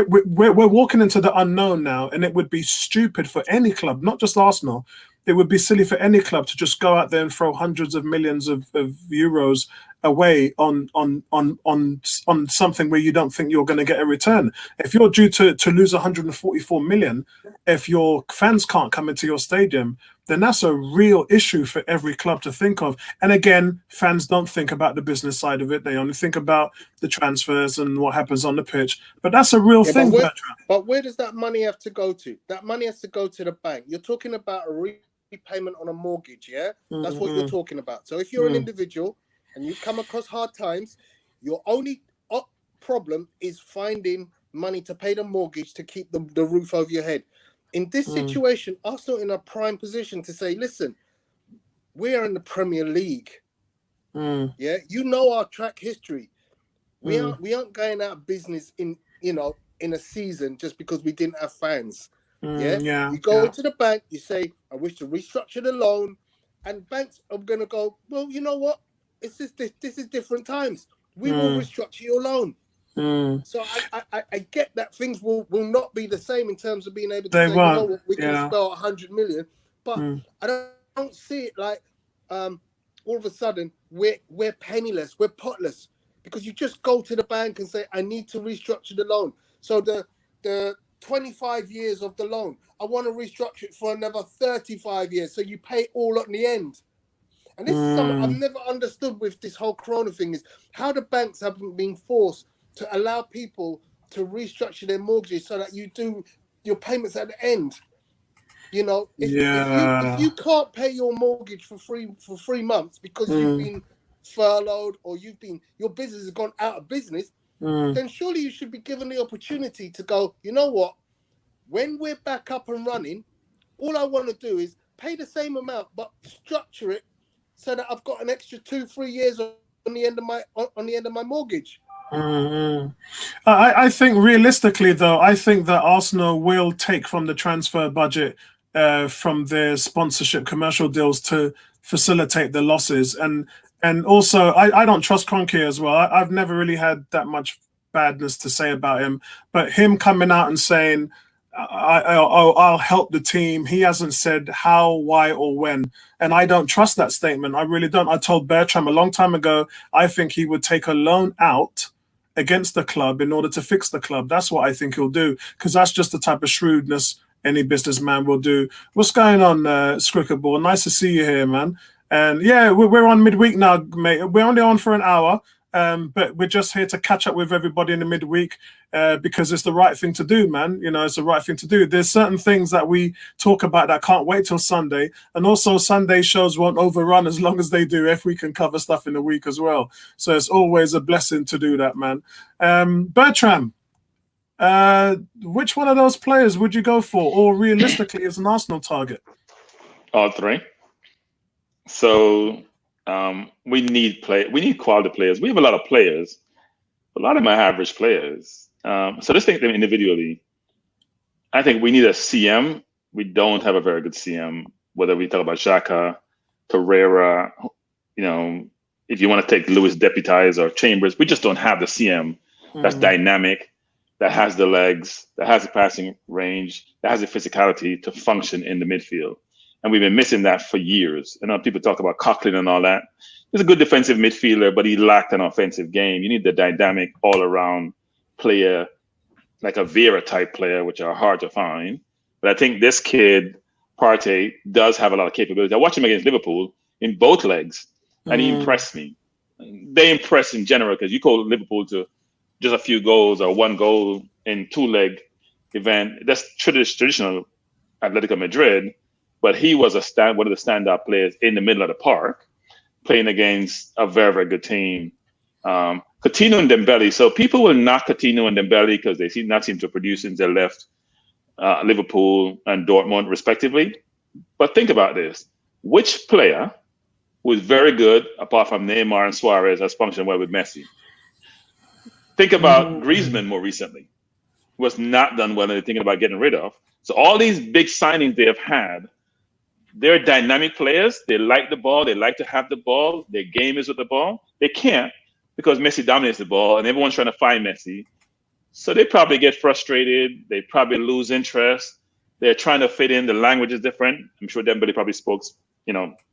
we're walking into the unknown now, and it would be stupid for any club, not just Arsenal. It would be silly for any club to just go out there and throw hundreds of millions of euros away on something where you don't think you're going to get a return. If you're due to lose 144 million, if your fans can't come into your stadium, then that's a real issue for every club to think of. And again, fans don't think about the business side of it. They only think about the transfers and what happens on the pitch. But that's a real thing. But where does that money have to go to? That money has to go to the bank. You're talking about a repayment on a mortgage, yeah? That's what you're talking about. So if you're an individual and you come across hard times, your only problem is finding money to pay the mortgage to keep the roof over your head. In this situation, Arsenal in a prime position to say, listen, we are in the Premier League. Yeah, you know our track history. We aren't going out of business in a season just because we didn't have fans. You go to the bank, you say, I wish to restructure the loan, and banks are going to go, well, you know what? This is different times. We will restructure your loan. So I get that things will not be the same in terms of being able to say, you know what, we can spell 100 million, but I don't see it like all of a sudden we're penniless, we're potless. because you just go to the bank and say, I need to restructure the loan. So the 25 years of the loan, I want to restructure it for another 35 years. So you pay all at the end. And this is something I've never understood with this whole Corona thing, is how the banks haven't been forced to allow people to restructure their mortgages so that you do your payments at the end. You know, if you can't pay your mortgage for 3 months because you've been furloughed or your business has gone out of business, then surely you should be given the opportunity to go, you know what, when we're back up and running, all I want to do is pay the same amount but structure it so that I've got an extra 2-3 years on the end of my mortgage. I think realistically, though, I think that Arsenal will take from the transfer budget, from their sponsorship commercial deals, to facilitate the losses. And also, I don't trust Kroenke as well. I've never really had that much badness to say about him, but him coming out and saying, I'll help the team. He hasn't said how, why, or when. And I don't trust that statement. I really don't. I told Bertram a long time ago, I think he would take a loan out against the club in order to fix the club. That's what I think he'll do, because that's just the type of shrewdness any businessman will do. What's going on, Scrickaball? Nice to see you here, man. And yeah, we're on midweek now, mate. We're only on for an hour. But we're just here to catch up with everybody in the midweek, because it's the right thing to do, man. You know, it's the right thing to do. There's certain things that we talk about that can't wait till Sunday. And also Sunday shows won't overrun as long as they do, if we can cover stuff in the week as well. So it's always a blessing to do that, man. Bertram, which one of those players would you go for, or realistically is an Arsenal target? All three. So we need quality players. We have a lot of players. A lot of them are average players. So let's take them individually. I think we need a CM. We don't have a very good CM, whether we talk about Xhaka, Torreira, you know, if you want to take Lewis Deputize or Chambers, we just don't have the CM that's dynamic, that has the legs, that has the passing range, that has the physicality to function in the midfield. And we've been missing that for years. I know people talk about Coughlin and all that. He's a good defensive midfielder, but he lacked an offensive game. You need the dynamic, all-around player, like a Vera-type player, which are hard to find. But I think this kid, Partey, does have a lot of capability. I watched him against Liverpool in both legs, and he impressed me. They impress in general, because you call Liverpool to just a few goals or one goal in two-leg event. That's traditional Atletico Madrid. But he was one of the standout players in the middle of the park, playing against a very, very good team. Coutinho and Dembele. So people will knock Coutinho and Dembele because they seem to produce since they left Liverpool and Dortmund, respectively. But think about this. Which player who is very good, apart from Neymar and Suarez, has functioned well with Messi? Think about Griezmann more recently. Was not done well, and they're thinking about getting rid of. So all these big signings they have had, they're dynamic players. They like the ball. They like to have the ball. Their game is with the ball. They can't because Messi dominates the ball and everyone's trying to find Messi. So they probably get frustrated. They probably lose interest. They're trying to fit in. The language is different. I'm sure Dembele probably spoke,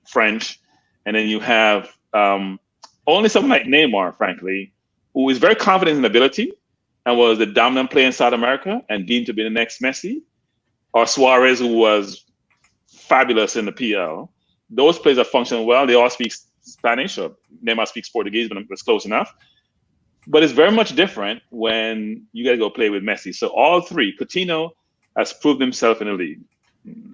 French. And then you have only someone like Neymar, frankly, who is very confident in ability and was the dominant player in South America and deemed to be the next Messi, or Suarez, who was fabulous in the PL. Those players are functioning well. They all speak Spanish, or Neymar speaks Portuguese, but it's close enough. But it's very much different when you got to go play with Messi. So all three, Coutinho has proved himself in the league.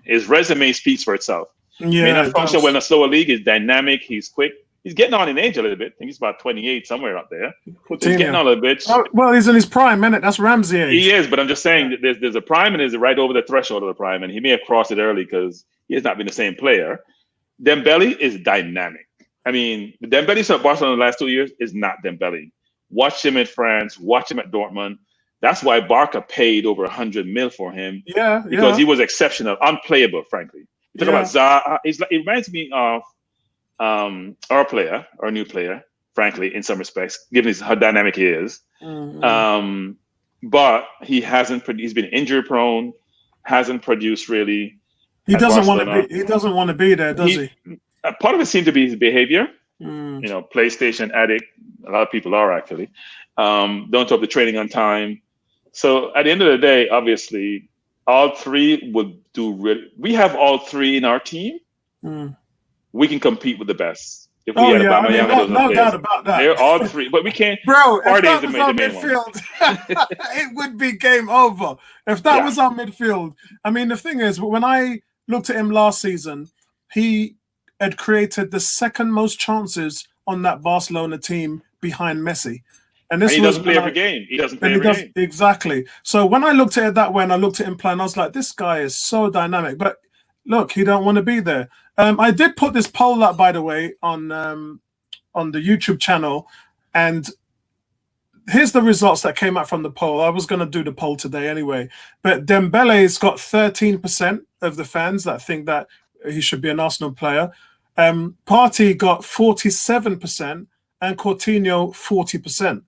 His resume speaks for itself. Yeah, may not function well in a slower league. He's dynamic. He's quick. He's getting on in age a little bit. I think he's about 28, somewhere up there. So he's getting on a little bit. Oh, well, he's in his prime, isn't it? That's Ramsey age. He is, but I'm just saying that there's a prime and there's right over the threshold of the prime, and he may have crossed it early because he has not been the same player. Dembele is dynamic. I mean, the Dembele at Barcelona the last 2 years is not Dembele. Watch him in France. Watch him at Dortmund. That's why Barca paid over 100 mil for him. Yeah, because he was exceptional, unplayable, frankly. You talk about Zaha. It reminds me of our new player, frankly, in some respects, given how dynamic he is. But he hasn't. He's been injury prone. Hasn't produced really. He doesn't want to be. He doesn't want to be there, does he? Part of it seems to be his behavior. PlayStation addict, A lot of people are actually. Don't show up to training on time. So at the end of the day, obviously, all three would do. We have all three in our team. We can compete with the best. If we had a Bama Young and those no players, doubt about that. They're all three, but we can't. Bro, if Partey that is the was our main one. midfield, it would be game over. If that was our midfield, I mean, the thing is, when I looked at him last season, he had created the second most chances on that Barcelona team behind Messi. And this he doesn't play every game. He doesn't play every game. Exactly. So when I looked at it that way and I looked at him playing, I was like, this guy is so dynamic. But look, he don't want to be there. I did put this poll up, by the way, on the YouTube channel, and here's the results that came out from the poll. I was going to do the poll today anyway, but Dembele's got 13% of the fans that think that he should be an Arsenal player. Partey got 47% and Coutinho 40%.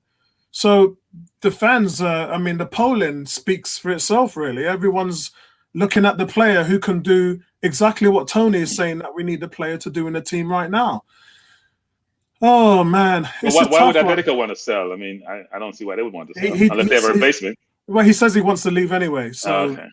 So the fans, I mean, the polling speaks for itself, really. Everyone's looking at the player who can do exactly what Tony is saying that we need the player to do in the team right now. Oh, man. Why would Atletico want to sell? I mean, I don't see why they would want to sell, unless they have a replacement. Well, he says he wants to leave anyway. So, okay.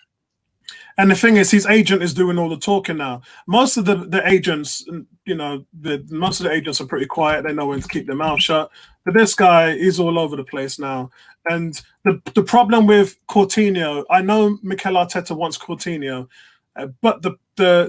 And the thing is, his agent is doing all the talking now. Most of the agents, you know, most of the agents are pretty quiet. They know when to keep their mouth shut. But this guy is all over the place now. And the problem with Coutinho, I know Mikel Arteta wants Coutinho, but the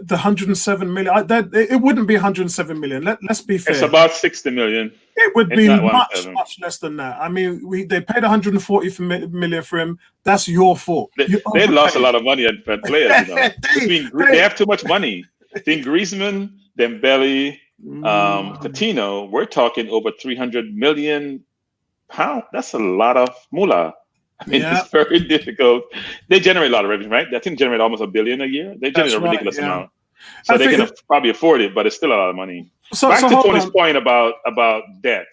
107 million, it wouldn't be 107 million. Let's be fair. It's about 60 million. It would be much less than that. I mean, they paid 140 million for him. That's your fault. They lost a lot of money at players. You know, they have too much money. Between Griezmann, Dembele, Coutinho, we're talking over 300 million pounds. That's a lot of moolah. I mean, it's very difficult. They generate a lot of revenue, right? That team generate almost $1 billion a year. They generate a ridiculous amount. So they can probably afford it, but it's still a lot of money. Back to Tony's point about debt.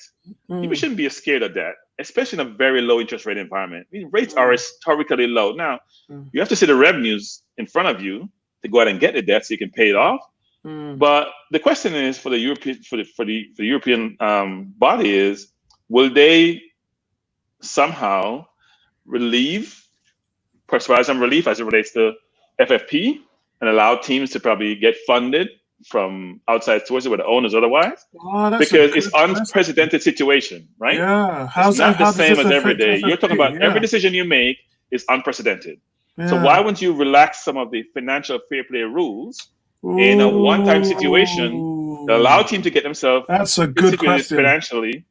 People shouldn't be scared of debt, especially in a very low interest rate environment. I mean, rates are historically low. Now, you have to see the revenues in front of you to go out and get the debt so you can pay it off. But the question is for the European body is, will they somehow provide some relief as it relates to FFP and allow teams to probably get funded from outside sources with the owners otherwise? Because it's unprecedented situation, right? Yeah. It's not the same as every day. You're talking about every decision you make is unprecedented. So why wouldn't you relax some of the financial fair play rules in a one-time situation to allow team to get themselves financially,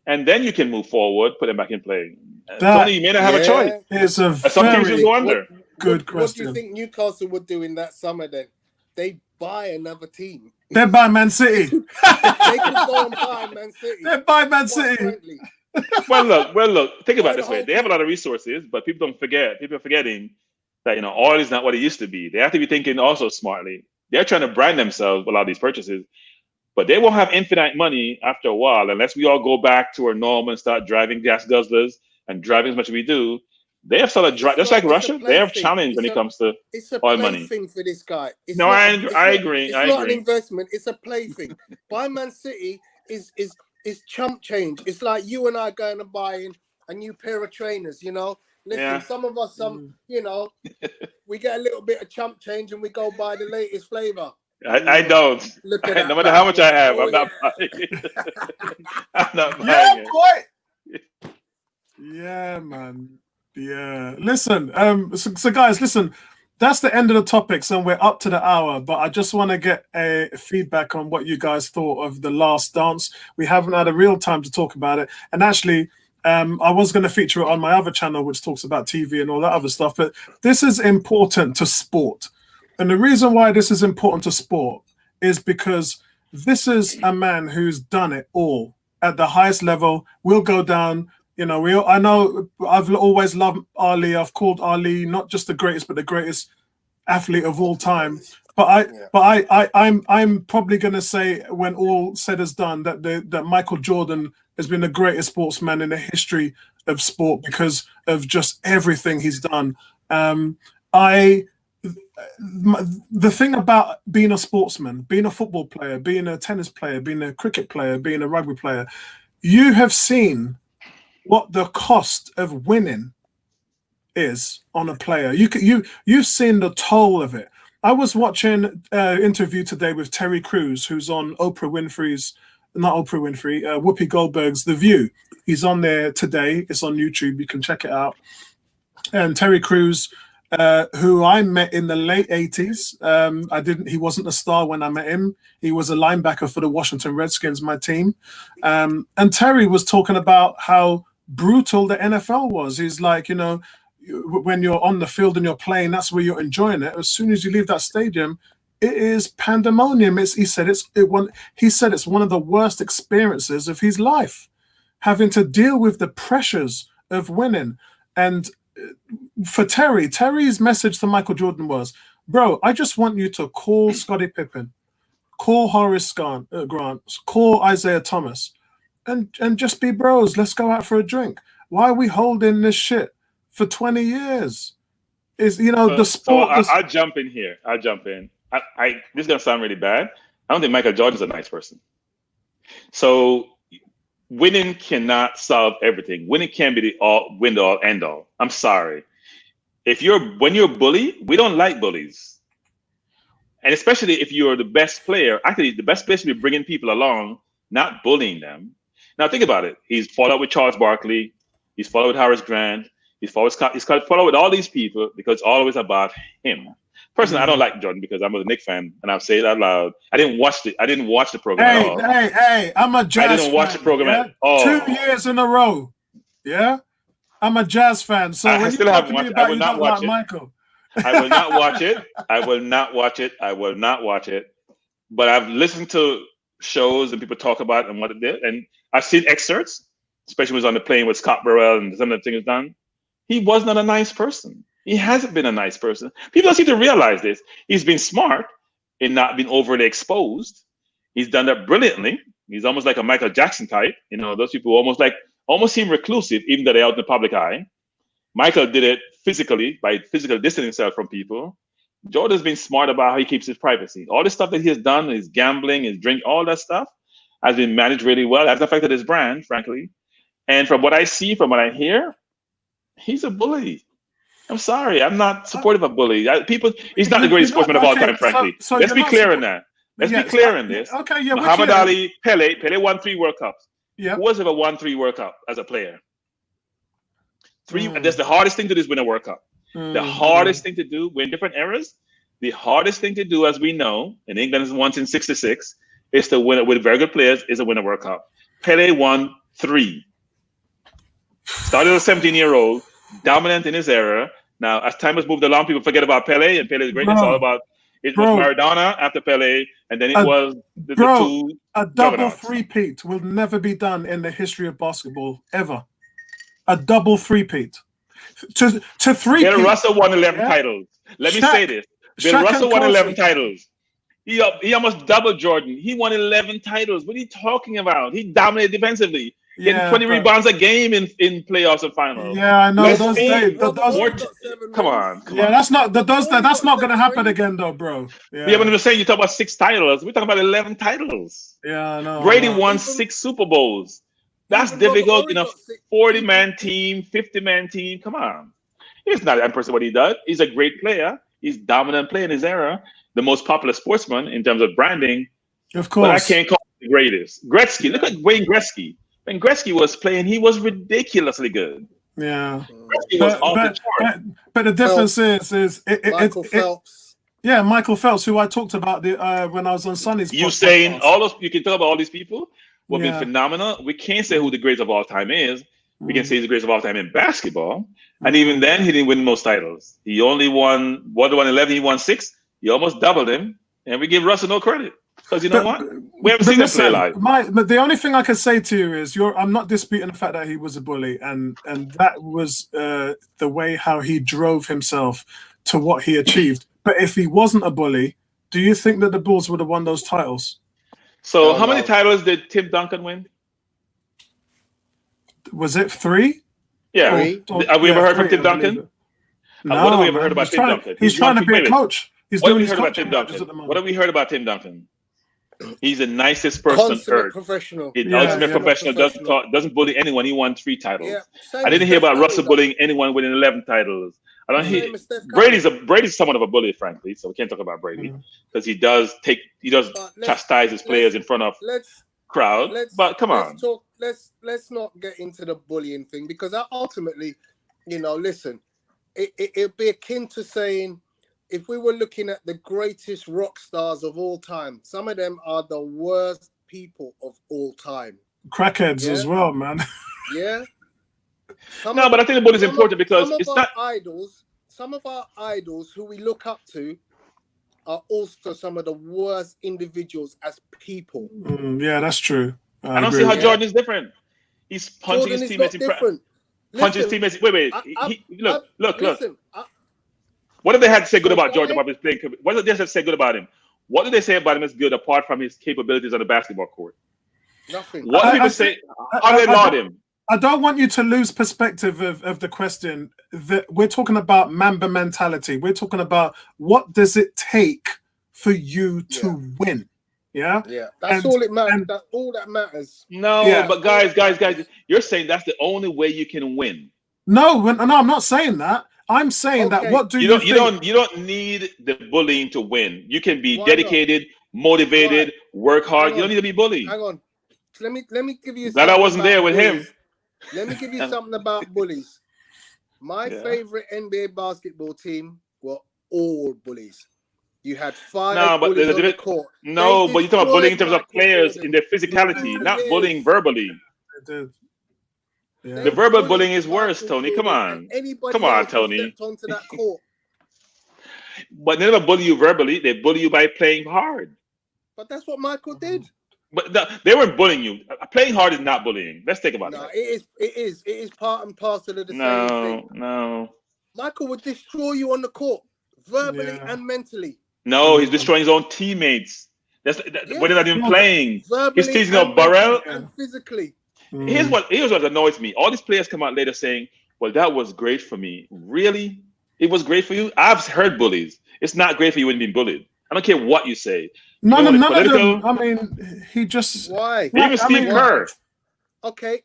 and then you can move forward, put them back in play. Tony, you may not have a choice. It's a some teams will go under. Good question. What do you think Newcastle would do in that summer then? They buy another team. They buy Man City. They could go and buy Man City. They buy Man City. Well, look. Think about it this way. They have a lot of resources, but people don't forget. People are forgetting that oil is not what it used to be. They have to be thinking also smartly. They're trying to brand themselves with a lot of these purchases, but they won't have infinite money after a while unless we all go back to our normal and start driving gas guzzlers and driving as much as we do. They have sort of just like Russia. They have challenge when it comes to oil money. It's a plaything for this guy. I agree. It's not an investment. It's a plaything. Buy Man City is chump change. It's like you and I going and buying a new pair of trainers. You know, listen. Some of us, we get a little bit of chump change and we go buy the latest flavor. I don't. Look at no matter how much I have, I'm not buying it. I'm not buying it. Yeah, man. Yeah. Listen, so guys, listen, that's the end of the topics and we're up to the hour, but I just want to get a feedback on what you guys thought of The Last Dance. We haven't had a real time to talk about it. And actually, I was going to feature it on my other channel, which talks about TV and all that other stuff, but this is important to sport. And the reason why this is important to sport is because this is a man who's done it all at the highest level, will go down. I know I've always loved Ali. I've called Ali not just the greatest, but the greatest athlete of all time. I'm probably going to say, when all said is done, that Michael Jordan has been the greatest sportsman in the history of sport because of just everything he's done. The thing about being a sportsman, being a football player, being a tennis player, being a cricket player, being a rugby player, you have seen what the cost of winning is on a player. You've seen the toll of it. I was watching an interview today with Terry Crews, who's on Whoopi Goldberg's The View. He's on there today. It's on YouTube. You can check it out. And Terry Crews, who I met in the late 80s. He wasn't a star when I met him. He was a linebacker for the Washington Redskins, my team. And Terry was talking about how brutal the NFL was. He's like, when you're on the field and you're playing, that's where you're enjoying it. As soon as you leave that stadium, it is pandemonium. He said it's one of the worst experiences of his life, having to deal with the pressures of winning. And for Terry's message to Michael Jordan was, bro, I just want you to call Scottie Pippen, call Horace Grant, call Isaiah Thomas, and just be bros. Let's go out for a drink. Why are we holding this shit for 20 years? The sport. So I'll jump in here. This is going to sound really bad. I don't think Michael Jordan's a nice person. So winning cannot solve everything. Winning can't be the win-all, end-all. I'm sorry. When you're a bully, we don't like bullies. And especially if you're the best player, actually the best place to be bringing people along, not bullying them. Now think about it. He's fought out with Charles Barkley. He's fought out with Horace Grant. He's fought out with all these people because it's always about him. Personally, I don't like Jordan because I'm a Knicks fan, and I'll say it out loud. I didn't watch the program at all. Hey! I'm a Jazz fan. I didn't watch the program at all. 2 years in a row. Yeah, I'm a Jazz fan. So I still haven't watched it. I will not watch it. Michael. I will not watch it. I will not watch it. But I've listened to shows and people talk about it and what it did, and I've seen excerpts, especially when he was on the plane with Scott Burrell and some of the things done. He was not a nice person. He hasn't been a nice person. People don't seem to realize this. He's been smart in not being overly exposed. He's done that brilliantly. He's almost like a Michael Jackson type. Those people almost seem reclusive, even though they're out in the public eye. Michael did it physically, by physically distancing himself from people. Jordan's been smart about how he keeps his privacy. All the stuff that he has done, his gambling, his drink, all that stuff has been managed really well. That's affected his brand, frankly. And from what I see, from what I hear, he's a bully. I'm sorry, I'm not supportive of bully. He's not the greatest sportsman of all time, frankly. So Let's be clear in that. Let's be clear in this. Okay, yeah. Muhammad Ali, Pele won 3 World Cups. Yeah. Who has ever won 3 World Cups as a player? That's the hardest thing to do is win a World Cup. The hardest thing to do, we're in different eras. The hardest thing to do, as we know, in England is once in 66, is to win it with very good players, is to win a World Cup. Pele won 3. Started as a 17-year-old, dominant in his era. Now, as time has moved along, people forget about Pele, and Pele's greatness. It's all about was Maradona after Pele, and then it was the two. A double three-peat will never be done in the history of basketball, ever. A double three-peat. To three-peat. Bill Russell won 11 titles. Let me say this. Bill Russell won 11 titles. He almost doubled Jordan. He won 11 titles. What are you talking about? He dominated defensively. Getting 20 rebounds a game in playoffs and finals. Yeah, I know. Come on. Yeah, that's not going to happen again, though, bro. Yeah, but I'm just saying, you talk about 6 titles. We're talking about 11 titles. Yeah, I know. Brady won 6 Super Bowls. That's difficult in a 40-man team, 50-man team. Come on. He's not that person what he does. He's a great player. He's dominant player in his era. The most popular sportsman in terms of branding. Of course. But I can't call him the greatest. Gretzky. Look at Wayne Gretzky. When Gretzky was playing, he was ridiculously good. Yeah. Gretzky was off the chart. But the difference is Michael Phelps. Yeah, Michael Phelps, who I talked about when I was on Sonny's podcast. You saying you can talk about all these people who have been phenomenal. We can't say who the greatest of all time is. We can say he's the greatest of all time in basketball. And even then, he didn't win most titles. He only won 11, he won 6. He almost doubled him. And we give Russell no credit. Because you know what? We haven't seen him play live. But the only thing I can say to you is I'm not disputing the fact that he was a bully. And that was the way how he drove himself to what he achieved. But if he wasn't a bully, do you think that the Bulls would have won those titles? So how many titles did Tim Duncan win? Was it 3? Yeah. Have we ever heard from Tim Duncan? No, what have we ever heard about Tim Duncan? He's trying to be a coach. What have we heard about Tim Duncan? What have we heard about Tim Duncan? He's the nicest person on Consummate earth. professional. He's Yeah, ultimate yeah. professional. Doesn't bully anyone. He won 3 titles. Yeah, same I didn't as hear Steph about Curry, Russell though. bullying anyone winning 11 titles. I don't hear Same as Steph Curry. Brady's somewhat of a bully, frankly. So we can't talk about Brady because he does But chastise his players in front of crowd. But come on. Let's not get into the bullying thing, because ultimately, listen, it'd be akin to saying, if we were looking at the greatest rock stars of all time, some of them are the worst people of all time. Crackheads as well, man. Yeah. But I think the bullying is important because some of our idols who we look up to are also some of the worst individuals as people. Yeah, that's true. I don't see how Jordan is different. He's punching his teammates in practice. Punching his teammates. Wait. Look. Listen, what did they have to say good about Jordan about his playing? What did they have to say good about him? What did they say about him as good apart from his capabilities on the basketball court? Nothing. What did people say? How they laud him? I don't want you to lose perspective of the question. We're talking about Mamba mentality. We're talking about what does it take for you to win. Yeah. That's all it matters. That's all that matters. No, but guys, you're saying that's the only way you can win. No, I'm not saying that. I'm saying that. What do you think? You don't need the bullying to win. You can be dedicated, motivated, work hard. You don't need to be bullied. Hang on. Let me give you. That I wasn't there with him. Let me give you something about bullies. My favorite NBA basketball team were all bullies. You had 5 bullies on the court. No, but you're talking about bullying in terms of players in their physicality, not bullying verbally. Yeah. The verbal bullying is worse, Tony. Come on. Come on, Tony. Onto that court. But they never bully you verbally. They bully you by playing hard. But that's what Michael did. But they weren't bullying you. Playing hard is not bullying. Let's think about that. It is part and parcel of the same thing. No. Michael would destroy you on the court, verbally and mentally. No, he's destroying his own teammates. When they're not even playing. He's teasing up Burrell. And physically. Here's what annoys me. All these players come out later saying, well, that was great for me. Really? It was great for you? I've heard bullies. It's not great for you when you're being bullied. I don't care what you say. None of them. I mean, he just... Why? Even Steve Kerr. Okay,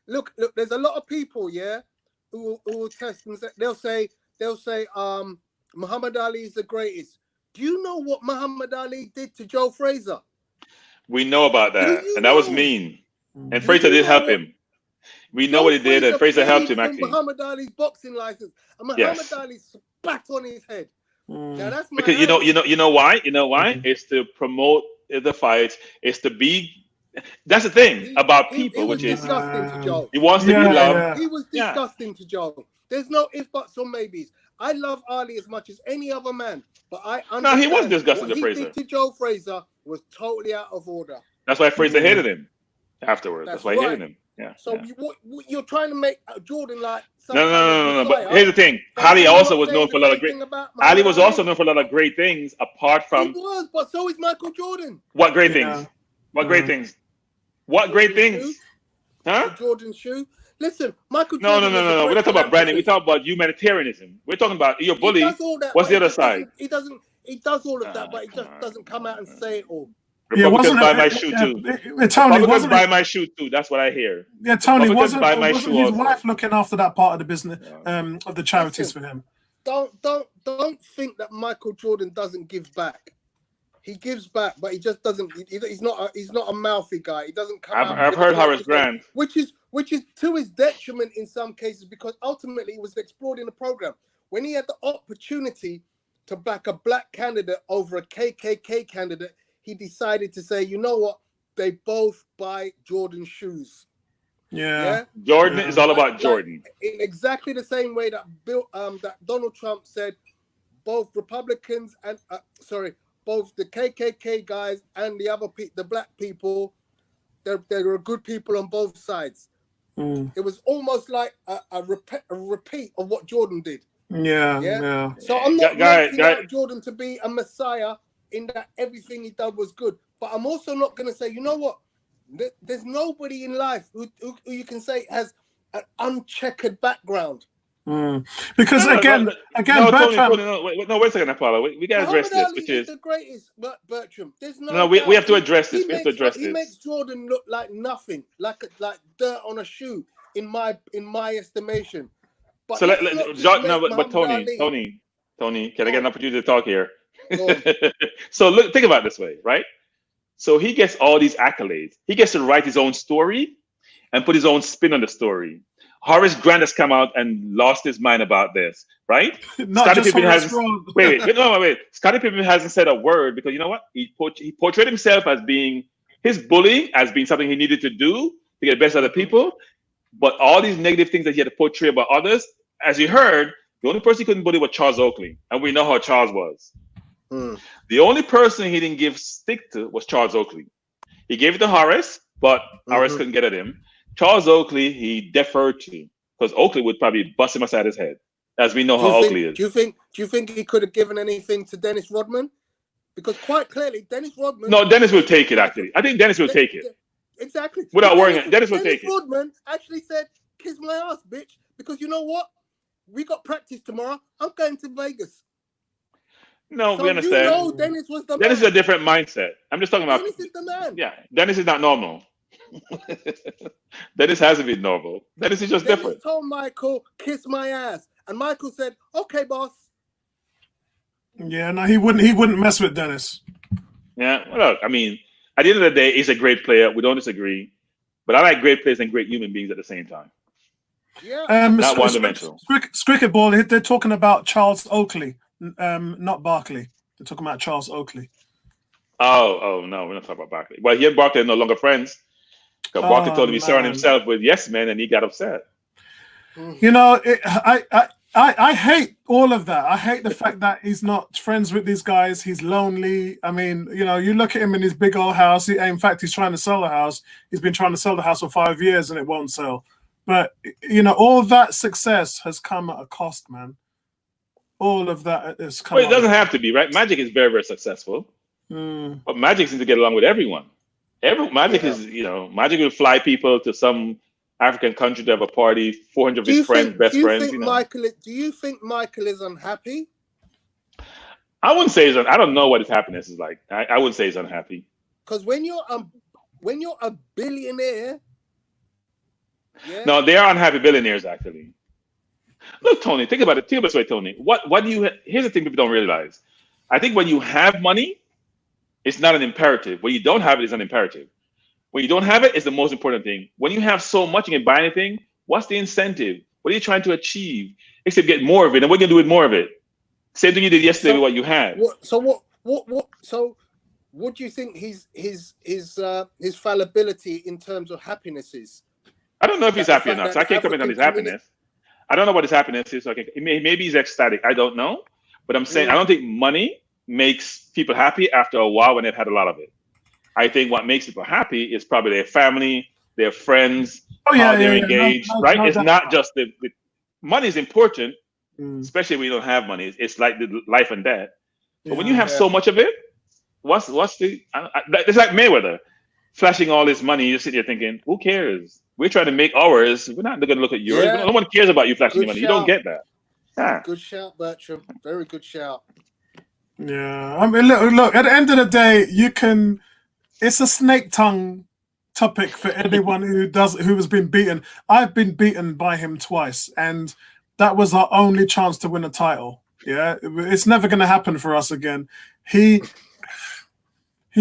look. There's a lot of people, who will test and they'll say, Muhammad Ali is the greatest. Do you know what Muhammad Ali did to Joe Frazier? We know about that, and that was mean. And Frazier did help him. We know what he did, and Frazier helped him, actually. Muhammad Ali's boxing license, and Muhammad Ali spat on his head. Now that's because you know why? You know why? It's to promote the fights. It's to be. That's the thing about people, which is disgusting to Joe. He wants to be loved. He was disgusting to Joe. There's no if, buts, or maybes. I love Ali as much as any other man, but I understand. No, he was disgusting to Frazier. What he did to Joe Frazier was totally out of order. That's why Frazier hated him afterwards. That's why he hated him. Yeah. So you're trying to make Jordan like no. But here's the thing: Ali also was known for a lot of great. Ali was also known for a lot of great things. Apart from he was, but so is Michael Jordan. What great things? What great things? What great things? Huh? The Jordan shoe. Listen, Michael Jordan. No. We're not talking about branding. We're talking about humanitarianism. We're talking about your bully. What's the other side? He does all of that, but he just doesn't come out and say it all. Republicans buy my shoe too. Republicans buy my shoe too. That's what I hear. Yeah, Tony, wasn't his wife looking after that part of the business of the charities for him? Don't think that Michael Jordan doesn't give back. He gives back, but he just doesn't. He's not a mouthy guy. He doesn't come out. I've heard Horace Grant, which is to his detriment in some cases, because ultimately he was explored in the program when he had the opportunity to back a black candidate over a KKK candidate. He decided to say, you know what? They both buy Jordan shoes. Yeah. Jordan is all about Jordan. In exactly the same way that that Donald Trump said, both Republicans and both the KKK guys and the black people, there are good people on both sides. It was almost like a repeat of what Jordan did. Yeah. So I'm not making out Jordan to be a messiah in that everything he did was good. But I'm also not going to say, you know what? There's nobody in life who you can say has an uncheckered background. Because again, no, Bertrand. Tony, wait a second, Apollo. We got to address this, which is the greatest. Bertram, there's we have to address this. He makes Jordan look like nothing, like dirt on a shoe, in my estimation. But so Tony, can I get an opportunity to talk here? So think about it this way, right? So he gets all these accolades. He gets to write his own story and put his own spin on the story. Horace Grant has come out and lost his mind about this, right? Scottie Pippen hasn't. Wait. Scottie Pippen hasn't said a word because you know what? He portrayed himself as being his bullying, as being something he needed to do to get the best out of people. But all these negative things that he had to portray about others, as you heard, the only person he couldn't bully was Charles Oakley, and we know how Charles was. The only person he didn't give stick to was Charles Oakley. He gave it to Horace, but Horace couldn't get at him. Charles Oakley, he deferred to because Oakley would probably bust him upside his head, as we know how Oakley is. Do you think he could have given anything to Dennis Rodman? Because quite clearly, Dennis Rodman. No, Dennis will take it. Actually, I think Dennis will take it. Exactly. Without worrying, Dennis will take it. Dennis Rodman actually said, "Kiss my ass, bitch," because you know what? We got practice tomorrow. I'm going to Vegas. No, we understand. You know Dennis was the man. Dennis is a different mindset. I'm just talking about. Dennis is the man. Yeah, Dennis is not normal. Dennis hasn't been normal. Dennis is just different. Told Michael, "Kiss my ass," and Michael said, "Okay, boss." Yeah, no, he wouldn't mess with Dennis. Yeah, well, look, I mean, at the end of the day, he's a great player. We don't disagree, but I like great players and great human beings at the same time. Yeah, not one-dimensional. Cricket ball. They're talking about Charles Oakley, not Barkley. They're talking about Charles Oakley. Oh no, we're not talking about Barkley. Well, he and Barkley are no longer friends. Because Barkley told him he surrounded himself with yes men, and he got upset. You know, I hate all of that. I hate the fact that he's not friends with these guys. He's lonely. I mean, you know, you look at him in his big old house. In fact, he's trying to sell the house. He's been trying to sell the house for 5 years, and it won't sell. But you know, all that success has come at a cost, man. All of that has come. Well, it doesn't have to be, right? Magic is very, very successful, but Magic seems to get along with everyone. Magic is, you know, Magic will fly people to some African country to have a party. 400 of his friends, best friends. You know. Do you think Michael is unhappy? I wouldn't say I don't know what his happiness is like. I wouldn't say he's unhappy. Because when you're a billionaire. Yeah. No, they are unhappy billionaires, actually. Look, Tony, think about it. Think about this way, Tony. What do you? Here's the thing people don't realize. I think when you have money, it's not an imperative. When you don't have it, it's an imperative. When you don't have it, it's the most important thing. When you have so much, you can buy anything. What's the incentive? What are you trying to achieve? Except get more of it. And what are you gonna do with more of it? Same thing you did yesterday with what you had. So what do you think his fallibility in terms of happiness is? I don't know if he's happy or not. So I can't comment on his happiness. I don't know what his happiness is. So maybe he's ecstatic. I don't know. But I'm saying I don't think money makes people happy after a while when they've had a lot of it. I think what makes people happy is probably their family, their friends, how they're engaged, right? It's not just the money is important, especially when you don't have money. It's like the life and death. But when you have so much of it, what's the? It's like Mayweather flashing all this money. You sit there thinking, who cares? We're trying to make ours. We're not going to look at yours. No one cares about you flashing your money. You don't get that. Yeah. Good shout, Bertram. Very good shout. Yeah, I mean, look. At the end of the day, it's a snake tongue topic for anyone who has been beaten. I've been beaten by him twice, and that was our only chance to win a title. Yeah, it's never going to happen for us again. He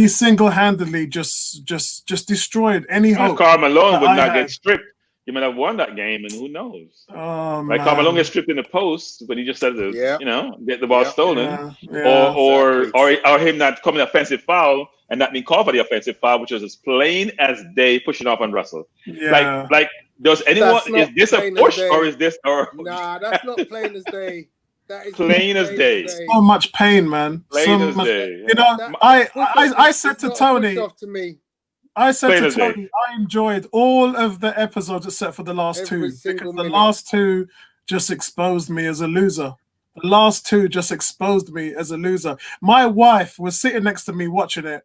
single-handedly just destroyed any hope. Karl Malone would not get stripped. He might have won that game, and who knows? Like Karl Malone gets stripped in the post when he just said get the ball stolen, or him not coming offensive foul and not being called for the offensive foul, which was as plain as day, pushing up on Russell. Yeah. Like does anyone? Is this a push or is this or? Nah, that's not plain as day. That is plain as day. So much pain, man. Plain as day. You know, I said to Tony. I said to Tony, I enjoyed all of the episodes except for the last two. Because the last two just exposed me as a loser. The last two just exposed me as a loser. My wife was sitting next to me watching it,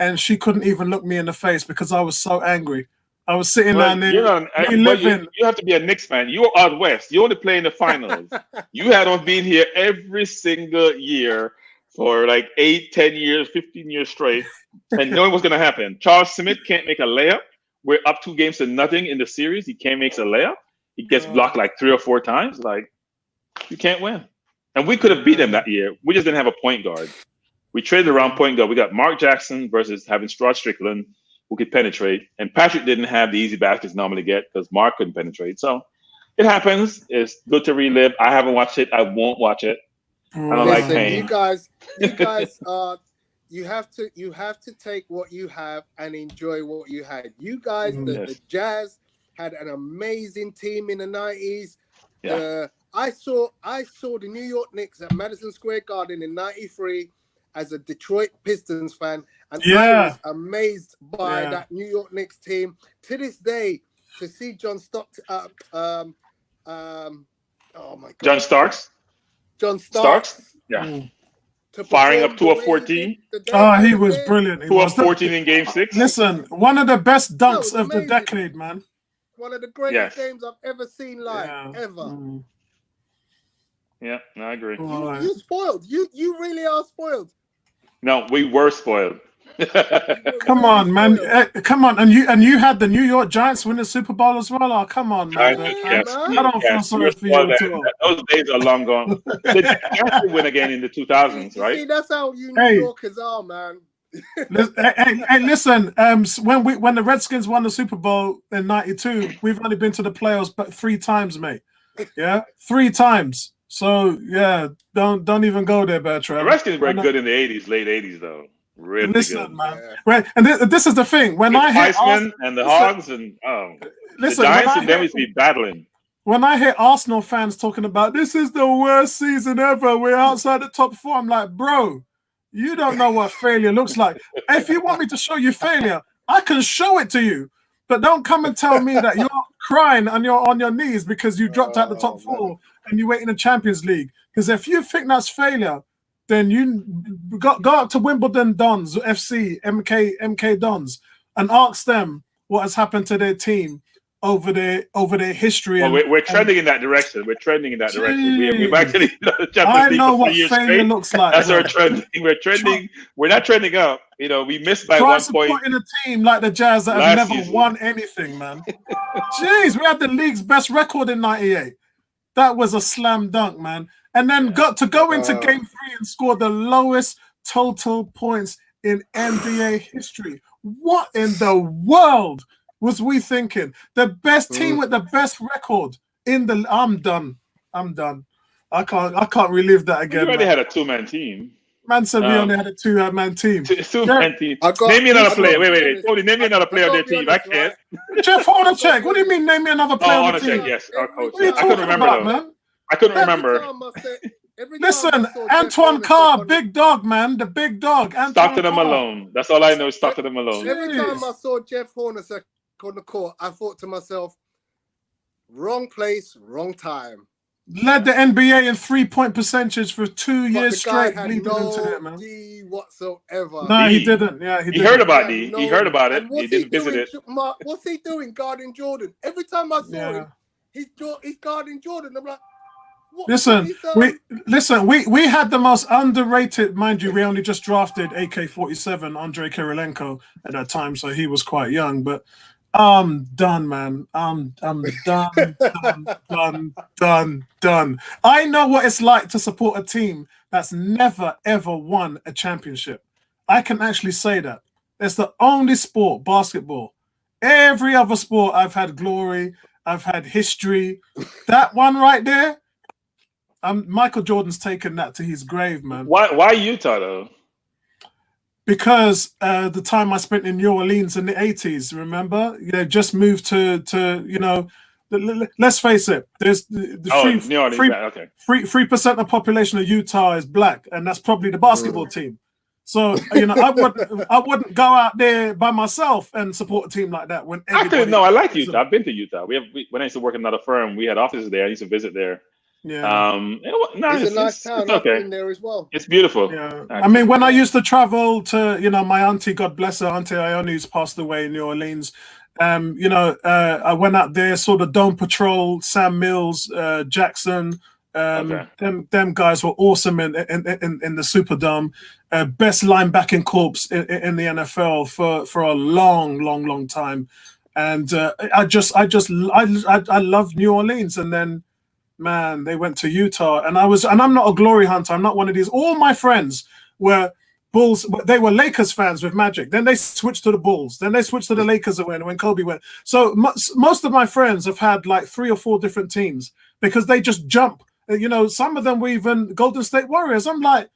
and she couldn't even look me in the face because I was so angry. I was sitting down there. You know, you have to be a Knicks fan. You were out west. You only play in the finals. You had on being here every single year for like 8, 10 years, 15 years straight, and knowing what's going to happen. Charles Smith can't make a layup. We're up 2-0 in the series. He can't make a layup. He gets blocked like 3 or 4 times. Like, you can't win. And we could have beat them that year. We just didn't have a point guard. We traded around point guard. We got Mark Jackson versus having Stroud Strickland, who could penetrate. And Patrick didn't have the easy baskets normally get because Mark couldn't penetrate. So it happens. It's good to relive. I haven't watched it. I won't watch it. I don't like pain. You guys you have to take what you have and enjoy what you had. You guys, the Jazz had an amazing team in the 90s. Yeah. I saw the New York Knicks at Madison Square Garden in '93 as a Detroit Pistons fan, and I was amazed by that New York Knicks team. To this day, to see John Stockton, oh my God, John Starks. Yeah. Firing up 2 of 14. He was brilliant. 2 of 14 in Game 6. Listen, one of the best dunks of the decade, man. One of the greatest games I've ever seen live, ever. Yeah, I agree. You spoiled. You really are spoiled. No, we were spoiled. Come on, man. Come on. And you had the New York Giants win the Super Bowl as well? Oh, come on, man. I don't feel sorry for you at all. Those days are long gone. The Giants did win again in the 2000s, right? See, that's how you New Yorkers are, man. Hey, listen. When the Redskins won the Super Bowl in '92, we've only been to the playoffs but 3 times, mate. Yeah, 3 times. So yeah, don't even go there, Bertrand. The Redskins were good in the '80s, late '80s, though. Really good, man. Yeah. Right, and this is the thing. When I hear and the Hogs and the Giants and them used to be battling. When I hear Arsenal fans talking about this is the worst season ever, we're outside the top 4, I'm like, bro, you don't know what failure looks like. If you want me to show you failure, I can show it to you. But don't come and tell me that you're crying on your knees because you dropped out the top 4 and you wait in the Champions League. Because if you think that's failure, then you go up to Wimbledon Dons, FC, MK Dons, and ask them what has happened to their team over their history. Well, we're trending in that direction. We're trending in that direction. We're actually the Champions I League know for what 3 years failure straight. looks like. That's our trending. We're trending. We're not trending up. You know, we missed by 1 point. Supporting a team like the Jazz that have never won anything, man. Jeez, we had the league's best record in '98. That was a slam dunk, man. And then got to go into Game 3 and score the lowest total points in NBA history. What in the world was we thinking? The best team with the best record in the. I'm done. I can't relive that again. We already had a 2-man team. Man said we only had a 2-man team. 2-man team. Name me another player. Wait. Tony, name me another player on their team. I can't. Jeff Hornacek. What do you mean? Name me another player on the team? Yes, our coach. What are you talking about, man? I couldn't remember. Listen, Antoine Carr, big dog, man, the big dog. Stockton and Malone. That's all I know is Stockton and Malone. Every time I saw Jeff Hornacek on the court, I thought to myself, wrong place, wrong time. Led the NBA in 3-point percentage for 2 years straight. Bleeding into it, man. D whatsoever. No, he didn't. Yeah, he heard about D. He heard about it. He didn't visit it. What's he doing guarding Jordan? Every time I saw him, he's guarding Jordan. I'm like, we had the most underrated, mind you. We only just drafted AK-47 Andrei Kirilenko at that time, so he was quite young. But I'm done, man. I'm done. I know what it's like to support a team that's never ever won a championship. I can actually say that. It's the only sport, basketball. Every other sport, I've had glory, I've had history. That one right there. Michael Jordan's taken that to his grave, man. Why Utah though? Because the time I spent in New Orleans in the 80s, remember? Just moved to let's face it. There's the 3% of the population of Utah is black, and that's probably the basketball team. So I wouldn't go out there by myself and support a team like that. When I like Utah. I've been to Utah. When I used to work in another firm, we had offices there. I used to visit there. Yeah, it's a nice town. It's okay. I've been there as well. It's beautiful. Yeah, I mean, when I used to travel to, my auntie, God bless her, Auntie Ione, who's passed away in New Orleans, I went out there, saw the Dome Patrol, Sam Mills, Jackson. Them guys were awesome in the Superdome. Best linebacking corps in the NFL for a long time. And I love New Orleans. And then, man, they went to Utah, and I'm not a glory hunter. I'm not one of these. All my friends were Bulls. They were Lakers fans with Magic. Then they switched to the Bulls. Then they switched to the Lakers when Kobe went. So most of my friends have had like 3 or 4 different teams because they just jump. Some of them were even Golden State Warriors. I'm like,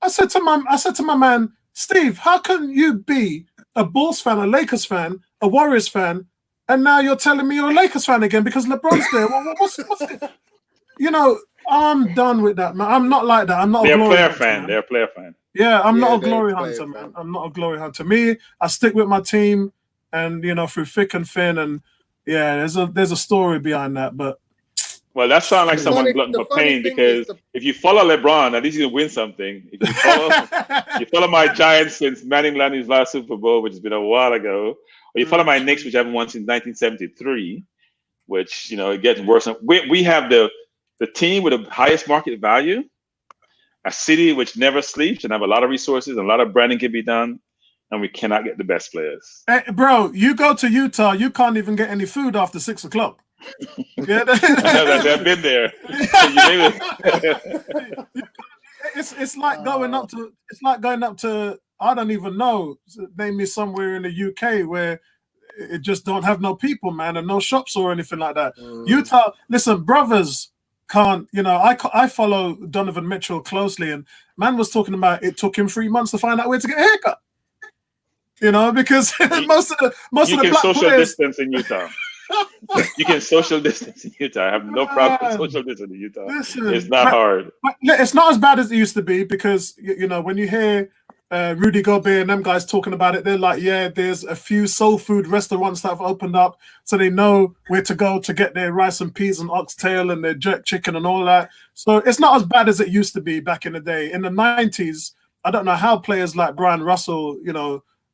I said to my man Steve, how can you be a Bulls fan, a Lakers fan, a Warriors fan, and now you're telling me you're a Lakers fan again because LeBron's there? What's I'm done with that, man. I'm not like that. I'm not. They're a player fan. They're a player fan. Yeah, I'm not a glory hunter, man. I'm not a glory hunter. Me, I stick with my team, and through thick and thin, and yeah, there's a story behind that, but. Well, that sounds like someone glutton for pain because if you follow LeBron, at least you can win something. If you follow my Giants since Manning landed his last Super Bowl, which has been a while ago, or you follow my Knicks, which I haven't won since 1973, which it gets worse. We have the team with the highest market value, a city which never sleeps and have a lot of resources, and a lot of branding can be done, and we cannot get the best players. Hey, bro, you go to Utah, you can't even get any food after 6 o'clock. Yeah, I've been there. It's like going up to I don't even know. Name me somewhere in the UK where it just don't have no people, man, and no shops or anything like that. Utah, listen, brothers can't. I follow Donovan Mitchell closely, and man was talking about it took him 3 months to find out where to get a haircut. Because most of the black social players, distance in Utah. You can social distance in Utah. I have no problem with social distance in Utah. Listen, it's not hard. It's not as bad as it used to be because when you hear Rudy Gobert and them guys talking about it, they're like, yeah, there's a few soul food restaurants that have opened up, so they know where to go to get their rice and peas and oxtail and their jerk chicken and all that. So it's not as bad as it used to be back in the day. In the 90s, I don't know how players like Brian Russell,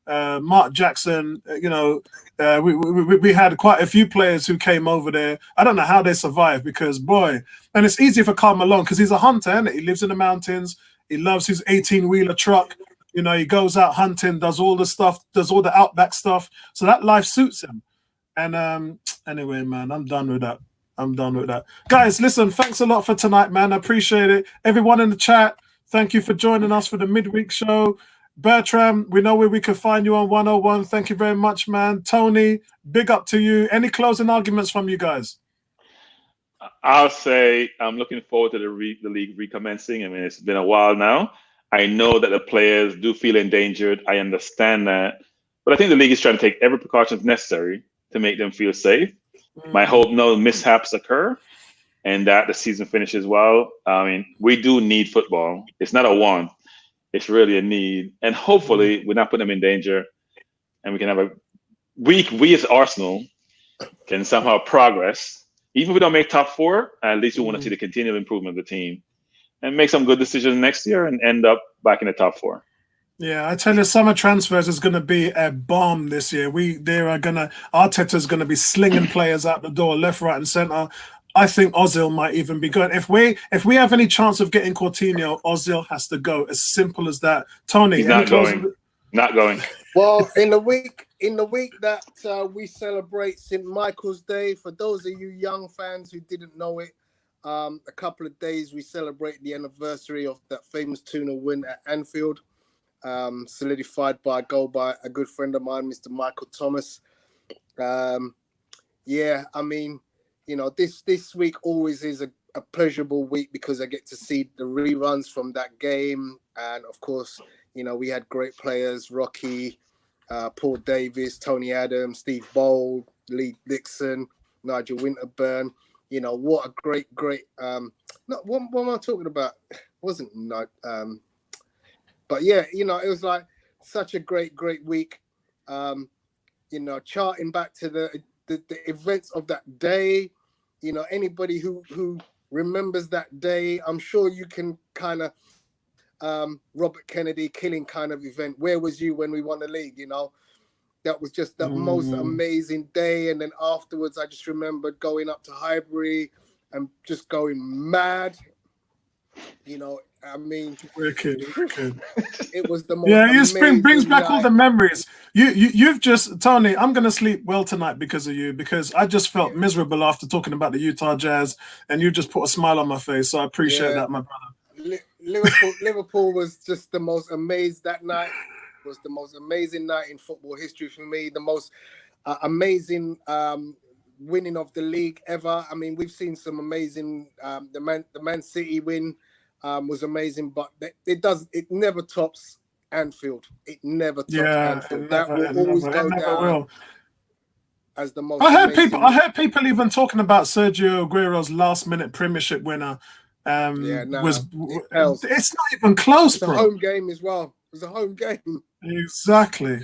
Mark Jackson, we had quite a few players who came over there. I don't know how they survived because, boy, and it's easy for Karl Malone because he's a hunter, and he lives in the mountains. He loves his 18-wheeler truck. He goes out hunting, does all the stuff, does all the outback stuff. So that life suits him. And anyway, man, I'm done with that. Guys, listen, thanks a lot for tonight, man. I appreciate it. Everyone in the chat, thank you for joining us for the midweek show. Bertram, we know where we can find you on 101. Thank you very much, man. Tony, big up to you. Any closing arguments from you guys? I'll say I'm looking forward to the league recommencing. I mean, it's been a while now. I know that the players do feel endangered. I understand that. But I think the league is trying to take every precaution necessary to make them feel safe. My hope no mishaps occur and that the season finishes well. I mean, we do need football. It's not a want. It's really a need. And hopefully we're not putting them in danger and we can have we as Arsenal can somehow progress. Even if we don't make top 4, at least we want to see the continual improvement of the team and make some good decisions next year and end up back in the top 4. Yeah, I tell you, summer transfers is going to be a bomb this year. Arteta's going to be slinging players out the door, left, right, and center. I think Ozil might even be going. If we have any chance of getting Coutinho, Ozil has to go. As simple as that. Tony, he's not going. Not going. Well, in the week that we celebrate St. Michael's Day, for those of you young fans who didn't know it, a couple of days we celebrate the anniversary of that famous 2-0 win at Anfield, solidified by a goal by a good friend of mine, Mr. Michael Thomas. Yeah, I mean, this week always is a pleasurable week because I get to see the reruns from that game. And of course, we had great players, Rocky, Paul Davis, Tony Adams, Steve Bold, Lee Dixon, Nigel Winterburn. What a great, what am I talking about? Wasn't not, but yeah, it was like such a great week. Charting back to the events of that day. Anybody who remembers that day, I'm sure you can kind of Robert Kennedy killing kind of event. Where was you when we won the league? That was just the most amazing day. And then afterwards, I just remembered going up to Highbury and just going mad. You know, I mean, wicked. It was the most brings back night. all the memories. You've just, Tony, I'm gonna sleep well tonight because of you, because I just felt miserable after talking about the Utah Jazz, and you just put a smile on my face. So I appreciate that, my brother. Liverpool was just the most amazed that night. Was the most amazing night in football history for me. The most amazing winning of the league ever. I mean, we've seen some amazing. The Man City win was amazing, but it never tops Anfield. It never tops Anfield. That will always go down as the most. I heard people even talking about Sergio Aguero's last-minute Premiership winner. It's not even close, bro. It's a home game as well. It was a home game. Exactly.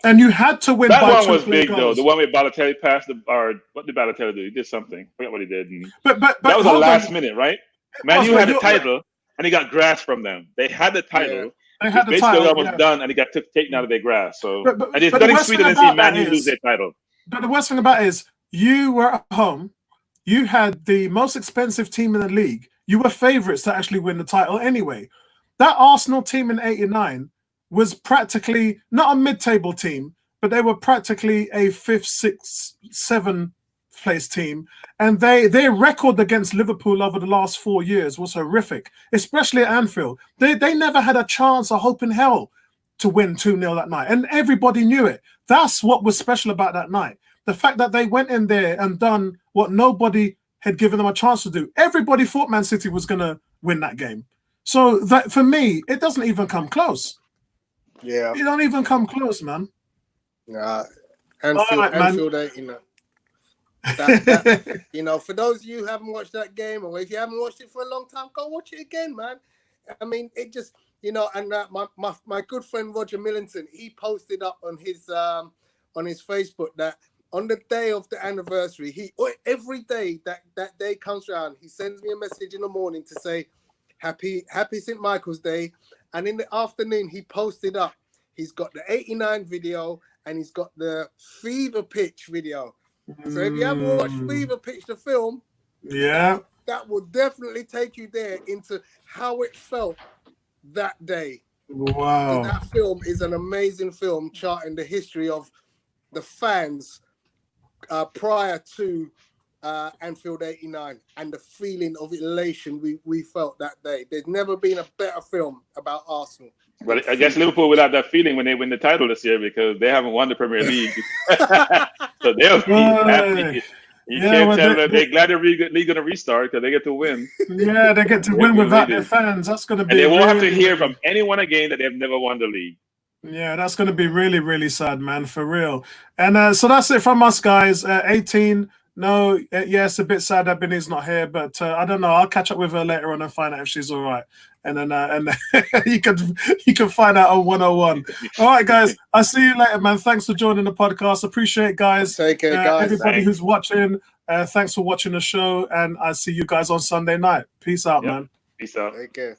And you had to win. That by one was big, goals. though. The one with Balotelli passed what did Balotelli do? He did something. I forget what he did. But that was a last minute, right? Man, you had the title, and he got grass from them. They had the title. They had the title. Basically, almost done, and he got taken out of their grass. So, and there's nothing sweeter than seeing Man U lose their title. But the worst thing about it is, you were at home. You had the most expensive team in the league. You were favourites to actually win the title anyway. That Arsenal team in '89 was practically not a mid-table team, but they were practically a 5th, 6th, 7th place team. And their record against Liverpool over the last 4 years was horrific, especially at Anfield. They never had a chance, a hope in hell to win 2-0 that night. And everybody knew it. That's what was special about that night. The fact that they went in there and done what nobody had given them a chance to do. Everybody thought Man City was going to win that game. So that, for me, it doesn't even come close. Yeah. It don't even come close, man. Anfield, you know, for those of you who haven't watched that game, or if you haven't watched it for a long time, go watch it again, man. I mean, it just, you know, and my good friend Roger Millington, he posted up on his Facebook that on the day of the anniversary, every day that day comes around, he sends me a message in the morning to say, Happy St. Michael's Day. And in the afternoon, he posted up, he's got the '89 video and he's got the Fever Pitch video. So if you haven't watched Fever Pitch, the film, that will definitely take you there into how it felt that day. Wow. So that film is an amazing film charting the history of the fans prior to Anfield '89 and the feeling of elation we felt that day. There's never been a better film about Arsenal. But I guess Liverpool will have that feeling when they win the title this year because they haven't won the Premier League. So they'll be happy. You can't tell them they're glad the league going to restart because they get to win. Yeah, they get to win without their fans. That's going to be. And they won't have to hear from anyone again that they've never won the league. Yeah, that's going to be really, really sad, man, for real. And so that's it from us, guys. 18. No, it's a bit sad that Benny's not here, but I don't know. I'll catch up with her later on and find out if she's all right. And then you can find out on 101. All right, guys. I'll see you later, man. Thanks for joining the podcast. Appreciate it, guys. Take care, guys. Everybody who's watching, thanks for watching the show. And I'll see you guys on Sunday night. Peace out, man. Peace out. Take care.